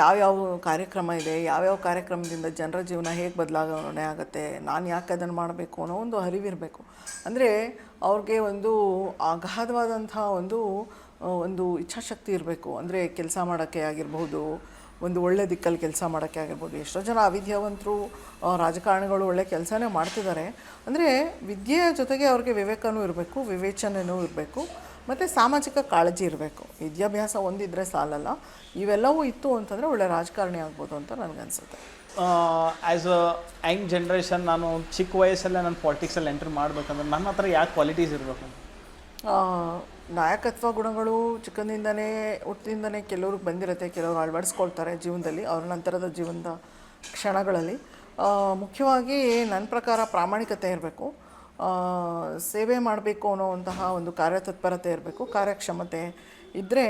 ಯಾವ್ಯಾವ ಕಾರ್ಯಕ್ರಮ ಇದೆ, ಯಾವ್ಯಾವ ಕಾರ್ಯಕ್ರಮದಿಂದ ಜನರ ಜೀವನ ಹೇಗೆ ಬದಲಾವಣೆ ಆಗುತ್ತೆ, ನಾನು ಯಾಕೆ ಅದನ್ನು ಮಾಡಬೇಕು ಅನ್ನೋ ಒಂದು ಅರಿವಿರಬೇಕು. ಅಂದರೆ ಅವ್ರಿಗೆ ಒಂದು ಅಗಾಧವಾದಂಥ ಒಂದು ಇಚ್ಛಾಶಕ್ತಿ ಇರಬೇಕು. ಅಂದರೆ ಕೆಲಸ ಮಾಡೋಕ್ಕೆ ಆಗಿರ್ಬೋದು, ಒಂದು ಒಳ್ಳೆ ದಿಕ್ಕಲ್ಲಿ ಕೆಲಸ ಮಾಡೋಕ್ಕೆ ಆಗಿರ್ಬೋದು. ಎಷ್ಟೋ ಜನ ಅವಿದ್ಯಾವಂತರು ರಾಜಕಾರಣಿಗಳು ಒಳ್ಳೆ ಕೆಲಸನೇ ಮಾಡ್ತಿದ್ದಾರೆ. ಅಂದರೆ ವಿದ್ಯೆಯ ಜೊತೆಗೆ ಅವ್ರಿಗೆ ವಿವೇಕನೂ ಇರಬೇಕು, ವಿವೇಚನೆಯೂ ಇರಬೇಕು, ಮತ್ತು ಸಾಮಾಜಿಕ ಕಾಳಜಿ ಇರಬೇಕು. ವಿದ್ಯಾಭ್ಯಾಸ ಒಂದಿದ್ದರೆ ಸಾಲಲ್ಲ. ಇವೆಲ್ಲವೂ ಇತ್ತು ಅಂತಂದರೆ ಒಳ್ಳೆ ರಾಜಕಾರಣಿ ಆಗ್ಬೋದು ಅಂತ ನನಗನ್ಸುತ್ತೆ.
ಆ್ಯಸ್ ಅ ಯಂಗ್ ಜನ್ರೇಷನ್, ನಾನು ಚಿಕ್ಕ ವಯಸ್ಸಲ್ಲೇ ನಾನು ಪಾಲಿಟಿಕ್ಸಲ್ಲಿ ಎಂಟ್ರ್ ಮಾಡಬೇಕಂದ್ರೆ ನನ್ನ ಹತ್ರ ಯಾವ ಕ್ವಾಲಿಟೀಸ್ ಇರಬೇಕು?
ನಾಯಕತ್ವ ಗುಣಗಳು ಚಿಕ್ಕಂದಿಂದನೇ, ಹುಟ್ಟಿನಿಂದನೇ ಕೆಲವ್ರಿಗೆ ಬಂದಿರುತ್ತೆ, ಕೆಲವರು ಅಳವಡಿಸ್ಕೊಳ್ತಾರೆ ಜೀವನದಲ್ಲಿ ಅವ್ರ ನಂತರದ ಜೀವನದ ಕ್ಷಣಗಳಲ್ಲಿ. ಮುಖ್ಯವಾಗಿ ನನ್ನ ಪ್ರಕಾರ ಪ್ರಾಮಾಣಿಕತೆ ಇರಬೇಕು, ಸೇವೆ ಮಾಡಬೇಕು ಅನ್ನೋವಂತಹ ಒಂದು ಕಾರ್ಯತತ್ಪರತೆ ಇರಬೇಕು, ಕಾರ್ಯಕ್ಷಮತೆ ಇದ್ದರೆ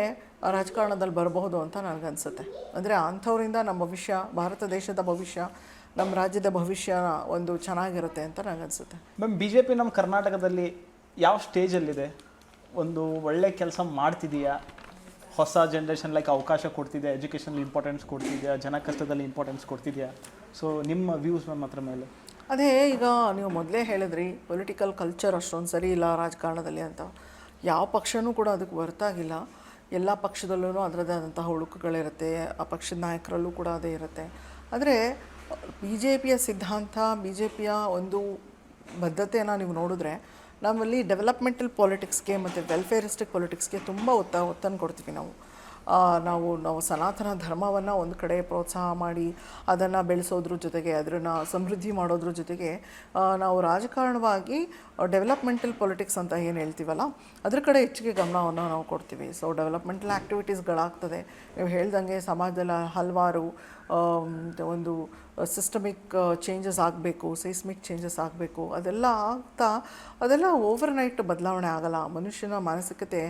ರಾಜಕಾರಣದಲ್ಲಿ ಬರಬಹುದು ಅಂತ ನನಗನ್ಸುತ್ತೆ. ಅಂದರೆ ಅಂಥವರಿಂದ ನಮ್ಮ ಭವಿಷ್ಯ, ಭಾರತ ದೇಶದ ಭವಿಷ್ಯ, ನಮ್ಮ ರಾಜ್ಯದ ಭವಿಷ್ಯ ಒಂದು ಚೆನ್ನಾಗಿರುತ್ತೆ ಅಂತ ನನಗನ್ಸುತ್ತೆ.
ಮ್ಯಾಮ್, BJP ನಮ್ಮ ಕರ್ನಾಟಕದಲ್ಲಿ ಯಾವ ಸ್ಟೇಜಲ್ಲಿದೆ? ಒಂದು ಒಳ್ಳೆ ಕೆಲಸ ಮಾಡ್ತಿದೆಯಾ? ಹೊಸ ಜನ್ರೇಷನ್ ಲೈಕ್ ಅವಕಾಶ ಕೊಡ್ತಿದೆಯಾ? ಎಜುಕೇಷನಲ್ಲಿ ಇಂಪಾರ್ಟೆನ್ಸ್ ಕೊಡ್ತಿದೆಯಾ? ಜನ ಕಷ್ಟದಲ್ಲಿ ಇಂಪಾರ್ಟೆನ್ಸ್ ಕೊಡ್ತಿದೆಯಾ? ಸೊ ನಿಮ್ಮ ವ್ಯೂಸ್ ಮ್ಯಾಮ್ ಅದ್ರ ಮೇಲೆ?
ಅದೇ ಈಗ ನೀವು ಮೊದಲೇ ಹೇಳಿದ್ರಿ, ಪೊಲಿಟಿಕಲ್ ಕಲ್ಚರ್ ಅಷ್ಟೊಂದು ಸರಿ ಇಲ್ಲ ರಾಜಕಾರಣದಲ್ಲಿ ಅಂತ. ಯಾವ ಪಕ್ಷನೂ ಕೂಡ ಅದಕ್ಕೆ ಹೊರತಾಗಿಲ್ಲ. ಎಲ್ಲ ಪಕ್ಷದಲ್ಲೂ ಅದರದ್ದೇ ಆದಂತಹ ಹುಳುಕುಗಳಿರುತ್ತೆ, ಆ ಪಕ್ಷದ ನಾಯಕರಲ್ಲೂ ಕೂಡ ಅದೇ ಇರುತ್ತೆ. ಆದರೆ BJPಯ ಸಿದ್ಧಾಂತ, BJPಯ ಒಂದು ಬದ್ಧತೆಯನ್ನು ನೀವು ನೋಡಿದ್ರೆ, ನಮ್ಮಲ್ಲಿ ಡೆವಲಪ್ಮೆಂಟಲ್ ಪಾಲಿಟಿಕ್ಸ್ಗೆ ಮತ್ತು ವೆಲ್ಫೇರಿಸ್ಟಿಕ್ ಪಾಲಿಟಿಕ್ಸ್ಗೆ ತುಂಬ ಒತ್ತನ್ನು ಕೊಡ್ತೀವಿ ನಾವು. ನಾವು ಸನಾತನ ಧರ್ಮವನ್ನು ಒಂದು ಕಡೆ ಪ್ರೋತ್ಸಾಹ ಮಾಡಿ ಅದನ್ನು ಬೆಳೆಸೋದ್ರ ಜೊತೆಗೆ, ಅದನ್ನು ಸಮೃದ್ಧಿ ಮಾಡೋದ್ರ ಜೊತೆಗೆ ನಾವು ರಾಜಕಾರಣವಾಗಿ ಡೆವಲಪ್ಮೆಂಟಲ್ ಪಾಲಿಟಿಕ್ಸ್ ಅಂತ ಏನು ಹೇಳ್ತೀವಲ್ಲ ಅದ್ರ ಕಡೆ ಹೆಚ್ಚಿಗೆ ಗಮನವನ್ನು ನಾವು ಕೊಡ್ತೀವಿ. ಸೊ ಡೆವಲಪ್ಮೆಂಟಲ್ ಆ್ಯಕ್ಟಿವಿಟೀಸ್ಗಳಾಗ್ತದೆ. ನೀವು ಹೇಳ್ದಂಗೆ ಸಮಾಜದಲ್ಲಿ ಹಲವಾರು ಒಂದು ಸಿಸ್ಟಮಿಕ್ ಚೇಂಜಸ್ ಆಗಬೇಕು, ಸೈಸ್ಮಿಕ್ ಚೇಂಜಸ್ ಆಗಬೇಕು. ಅದೆಲ್ಲ ಓವರ್ನೈಟ್ ಬದಲಾವಣೆ ಆಗೋಲ್ಲ. ಮನುಷ್ಯನ ಮಾನಸಿಕತೆ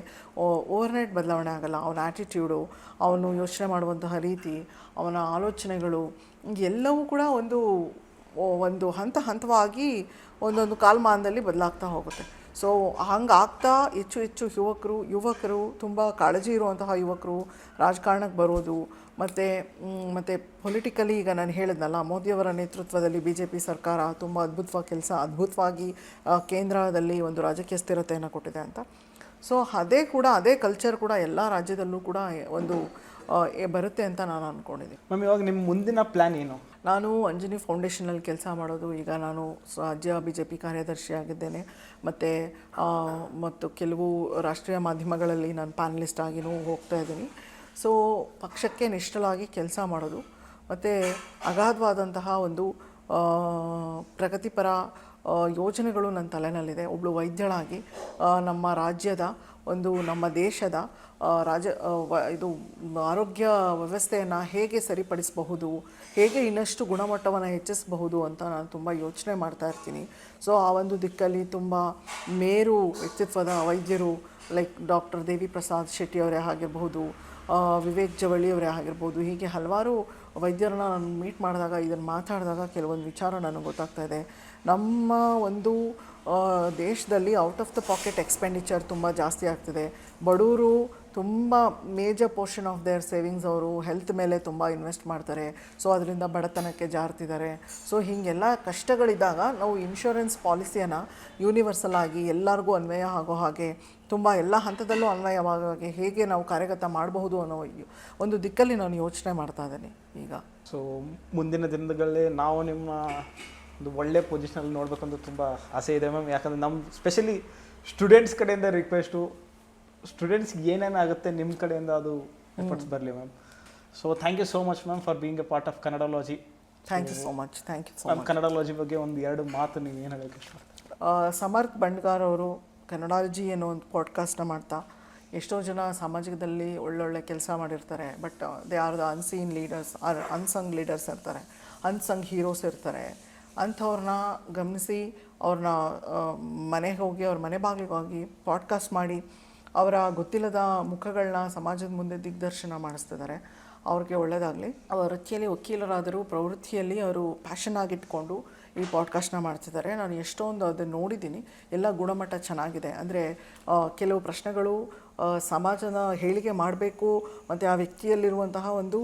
ಓವರ್ನೈಟ್ ಬದಲಾವಣೆ ಆಗೋಲ್ಲ. ಅವನ ಆ್ಯಟಿಟ್ಯೂಡು, ಅವನು ಯೋಚನೆ ಮಾಡುವಂತಹ ರೀತಿ, ಅವನ ಆಲೋಚನೆಗಳು ಎಲ್ಲವೂ ಕೂಡ ಒಂದು ಹಂತವಾಗಿ ಒಂದೊಂದು ಕಾಲಮಾನದಲ್ಲಿ ಬದಲಾಗ್ತಾ ಹೋಗುತ್ತೆ. ಸೊ ಹಂಗಾಗ್ತಾ ಹೆಚ್ಚು ಯುವಕರು ತುಂಬ ಕಾಳಜಿ ಇರುವಂತಹ ಯುವಕರು ರಾಜಕಾರಣಕ್ಕೆ ಬರೋದು. ಮತ್ತು ಪೊಲಿಟಿಕಲಿ ಈಗ ನಾನು ಹೇಳಿದ್ನಲ್ಲ, ಮೋದಿಯವರ ನೇತೃತ್ವದಲ್ಲಿ BJP ಸರ್ಕಾರ ತುಂಬ ಅದ್ಭುತವಾಗಿ ಕೇಂದ್ರದಲ್ಲಿ ಒಂದು ರಾಜಕೀಯ ಸ್ಥಿರತೆಯನ್ನು ಕೊಟ್ಟಿದೆ ಅಂತ. ಸೊ ಅದೇ ಕಲ್ಚರ್ ಕೂಡ ಎಲ್ಲ ರಾಜ್ಯದಲ್ಲೂ ಕೂಡ ಒಂದು ಬರುತ್ತೆ ಅಂತ ನಾನು ಅಂದ್ಕೊಂಡಿದ್ದೀನಿ.
ಮ್ಯಾಮ್, ಇವಾಗ ನಿಮ್ಮ ಮುಂದಿನ ಪ್ಲ್ಯಾನ್ ಏನು?
ನಾನು ಅಂಜನಿ ಫೌಂಡೇಶನಲ್ಲಿ ಕೆಲಸ ಮಾಡೋದು. ಈಗ ನಾನು ರಾಜ್ಯ BJP ಕಾರ್ಯದರ್ಶಿಯಾಗಿದ್ದೇನೆ. ಮತ್ತು ಕೆಲವು ರಾಷ್ಟ್ರೀಯ ಮಾಧ್ಯಮಗಳಲ್ಲಿ ನಾನು ಪ್ಯಾನಲಿಸ್ಟ್ ಆಗಿಯೂ ಹೋಗ್ತಾ ಇದ್ದೀನಿ. ಸೊ ಪಕ್ಷಕ್ಕೆ ನಿಷ್ಠಲಾಗಿ ಕೆಲಸ ಮಾಡೋದು ಮತ್ತು ಅಗಾಧವಾದಂತಹ ಒಂದು ಪ್ರಗತಿಪರ ಯೋಜನೆಗಳು ನನ್ನ ತಲೆನಲ್ಲಿದೆ. ಒಬ್ಬಳು ವೈದ್ಯಳಾಗಿ ನಮ್ಮ ರಾಜ್ಯದ ನಮ್ಮ ದೇಶದ ಇದು ಆರೋಗ್ಯ ವ್ಯವಸ್ಥೆಯನ್ನು ಹೇಗೆ ಸರಿಪಡಿಸಬಹುದು, ಹೇಗೆ ಇನ್ನಷ್ಟು ಗುಣಮಟ್ಟವನ್ನು ಹೆಚ್ಚಿಸಬಹುದು ಅಂತ ನಾನು ತುಂಬ ಯೋಚನೆ ಮಾಡ್ತಾ ಇರ್ತೀನಿ. ಸೊ ಆ ಒಂದು ದಿಕ್ಕಲ್ಲಿ ತುಂಬ ಮೇರು ವ್ಯಕ್ತಿತ್ವದ ವೈದ್ಯರು ಲೈಕ್ ಡಾಕ್ಟರ್ ದೇವಿ ಪ್ರಸಾದ್ ಶೆಟ್ಟಿ ಅವರೇ ಆಗಿರಬಹುದು, ವಿವೇಕ್ ಜವಳಿ ಅವರೇ ಆಗಿರ್ಬೋದು, ಹೀಗೆ ಹಲವಾರು ವೈದ್ಯರನ್ನ ನಾನು ಮೀಟ್ ಮಾಡಿದಾಗ ಇದನ್ನು ಮಾತಾಡಿದಾಗ ಕೆಲವೊಂದು ವಿಚಾರ ನನಗೆ ಗೊತ್ತಾಗ್ತಾ ಇದೆ. ನಮ್ಮ ಒಂದು ದೇಶದಲ್ಲಿ out of the pocket expenditure ತುಂಬ ಜಾಸ್ತಿ ಆಗ್ತಿದೆ. ಬಡವರು ತುಂಬ major portion of their savings ಅವರು ಹೆಲ್ತ್ ಮೇಲೆ ತುಂಬ ಇನ್ವೆಸ್ಟ್ ಮಾಡ್ತಾರೆ. ಸೊ ಅದರಿಂದ ಬಡತನಕ್ಕೆ ಜಾರ್ತಿದ್ದಾರೆ. ಸೊ ಹೀಗೆಲ್ಲ ಕಷ್ಟಗಳಿದ್ದಾಗ ನಾವು ಇನ್ಶೂರೆನ್ಸ್ ಪಾಲಿಸಿಯನ್ನು ಯೂನಿವರ್ಸಲ್ ಆಗಿ ಎಲ್ಲರಿಗೂ ಅನ್ವಯ ಆಗೋ ಹಾಗೆ, ತುಂಬ ಎಲ್ಲ ಹಂತದಲ್ಲೂ ಅನ್ವಯವಾಗೋ ಹಾಗೆ ಹೇಗೆ ನಾವು ಕಾರ್ಯಗತ ಮಾಡಬಹುದು ಅನ್ನೋ ಒಂದು ದಿಕ್ಕಲ್ಲಿ ನಾನು ಯೋಚನೆ ಮಾಡ್ತಾ ಇದ್ದೀನಿ ಈಗ.
ಸೊ ಮುಂದಿನ ದಿನಗಳಲ್ಲಿ ನಾವು ನಿಮ್ಮ ಒಂದು ಒಳ್ಳೆ ಪೊಸಿಷನಲ್ಲಿ ನೋಡಬೇಕಂತ ತುಂಬ ಆಸೆ ಇದೆ ಮ್ಯಾಮ್. ಯಾಕಂದರೆ ನಮ್ಮ ಸ್ಪೆಷಲಿ ಸ್ಟೂಡೆಂಟ್ಸ್ ಕಡೆಯಿಂದ ರಿಕ್ವೆಸ್ಟು, ಸ್ಟೂಡೆಂಟ್ಸ್ಗೆ ಏನೇನಾಗುತ್ತೆ ನಿಮ್ಮ ಕಡೆಯಿಂದ ಅದು ಎಫರ್ಟ್ಸ್ ಬರಲಿ ma'am. So thank you so much ma'am for being a part of Kannadalogy.
Thank you so much. Thank you so
ma'am,
much.
Kannadalogy ಬಗ್ಗೆ ಒಂದು 2 ಮಾತು ನೀವು ಏನು ಹೇಳೋಕ್ಕೆ ಇಷ್ಟಪಡ್ತೀರಾ?
ಸಮರ್ಥ್ ಬಂಡ್ಗಾರ್ ಅವರು ಕನ್ನಡಾಲಜಿ ಅನ್ನೋ ಒಂದು ಪಾಡ್ಕಾಸ್ಟ್ನ ಮಾಡ್ತಾ ಎಷ್ಟೋ ಜನ ಸಮಾಜದಲ್ಲಿ ಒಳ್ಳೊಳ್ಳೆ ಕೆಲಸ ಮಾಡಿರ್ತಾರೆ. But they are the unseen leaders are unsung leaders ಇರ್ತಾರೆ, ಅನ್ಸಂಗ್ ಹೀರೋಸ್ ಇರ್ತಾರೆ. ಅಂಥವ್ರನ್ನ ಗಮನಿಸಿ ಅವ್ರನ್ನ ಮನೆಗೆ ಹೋಗಿ ಅವ್ರ ಮನೆ ಬಾಗಿಲಿಗೆ ಹೋಗಿ ಪಾಡ್ಕಾಸ್ಟ್ ಮಾಡಿ ಅವರ ಗೊತ್ತಿಲ್ಲದ ಮುಖಗಳನ್ನ ಸಮಾಜದ ಮುಂದೆ ದಿಗ್ದರ್ಶನ ಮಾಡಿಸ್ತಿದ್ದಾರೆ. ಅವ್ರಿಗೆ ಒಳ್ಳೆಯದಾಗಲಿ. ಅವರ ವೃತ್ತಿಯಲ್ಲಿ ವಕೀಲರಾದರೂ ಪ್ರವೃತ್ತಿಯಲ್ಲಿ ಅವರು ಪ್ಯಾಷನ್ ಆಗಿಟ್ಕೊಂಡು ಈ ಪಾಡ್ಕಾಸ್ಟ್ನ ಮಾಡ್ತಿದ್ದಾರೆ. ನಾನು ಎಷ್ಟೊಂದು ಅದನ್ನು ನೋಡಿದ್ದೀನಿ. ಎಲ್ಲ ಗುಣಮಟ್ಟ ಚೆನ್ನಾಗಿದೆ. ಅಂದರೆ ಕೆಲವು ಪ್ರಶ್ನೆಗಳು ಸಮಾಜನ ಹೇಳಿಕೆ ಮಾಡಬೇಕು ಮತ್ತು ಆ ವ್ಯಕ್ತಿಯಲ್ಲಿರುವಂತಹ ಒಂದು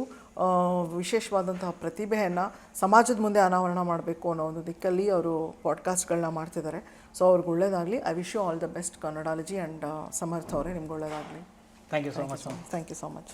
ವಿಶೇಷವಾದಂತಹ ಪ್ರತಿಭೆಯನ್ನು ಸಮಾಜದ ಮುಂದೆ ಅನಾವರಣ ಮಾಡಬೇಕು ಅನ್ನೋ ಒಂದು ದಿಕ್ಕಲ್ಲಿ ಅವರು ಪಾಡ್ಕಾಸ್ಟ್ಗಳನ್ನ ಮಾಡ್ತಿದ್ದಾರೆ. ಸೊ ಅವ್ರಿಗೆ ಒಳ್ಳೆಯದಾಗಲಿ. I wish you all the best Kannadalogy and Samartha ಅವರೇ, ನಿಮ್ಗೆ ಒಳ್ಳೆಯದಾಗಲಿ.
Thank you so much.
Thank you so much.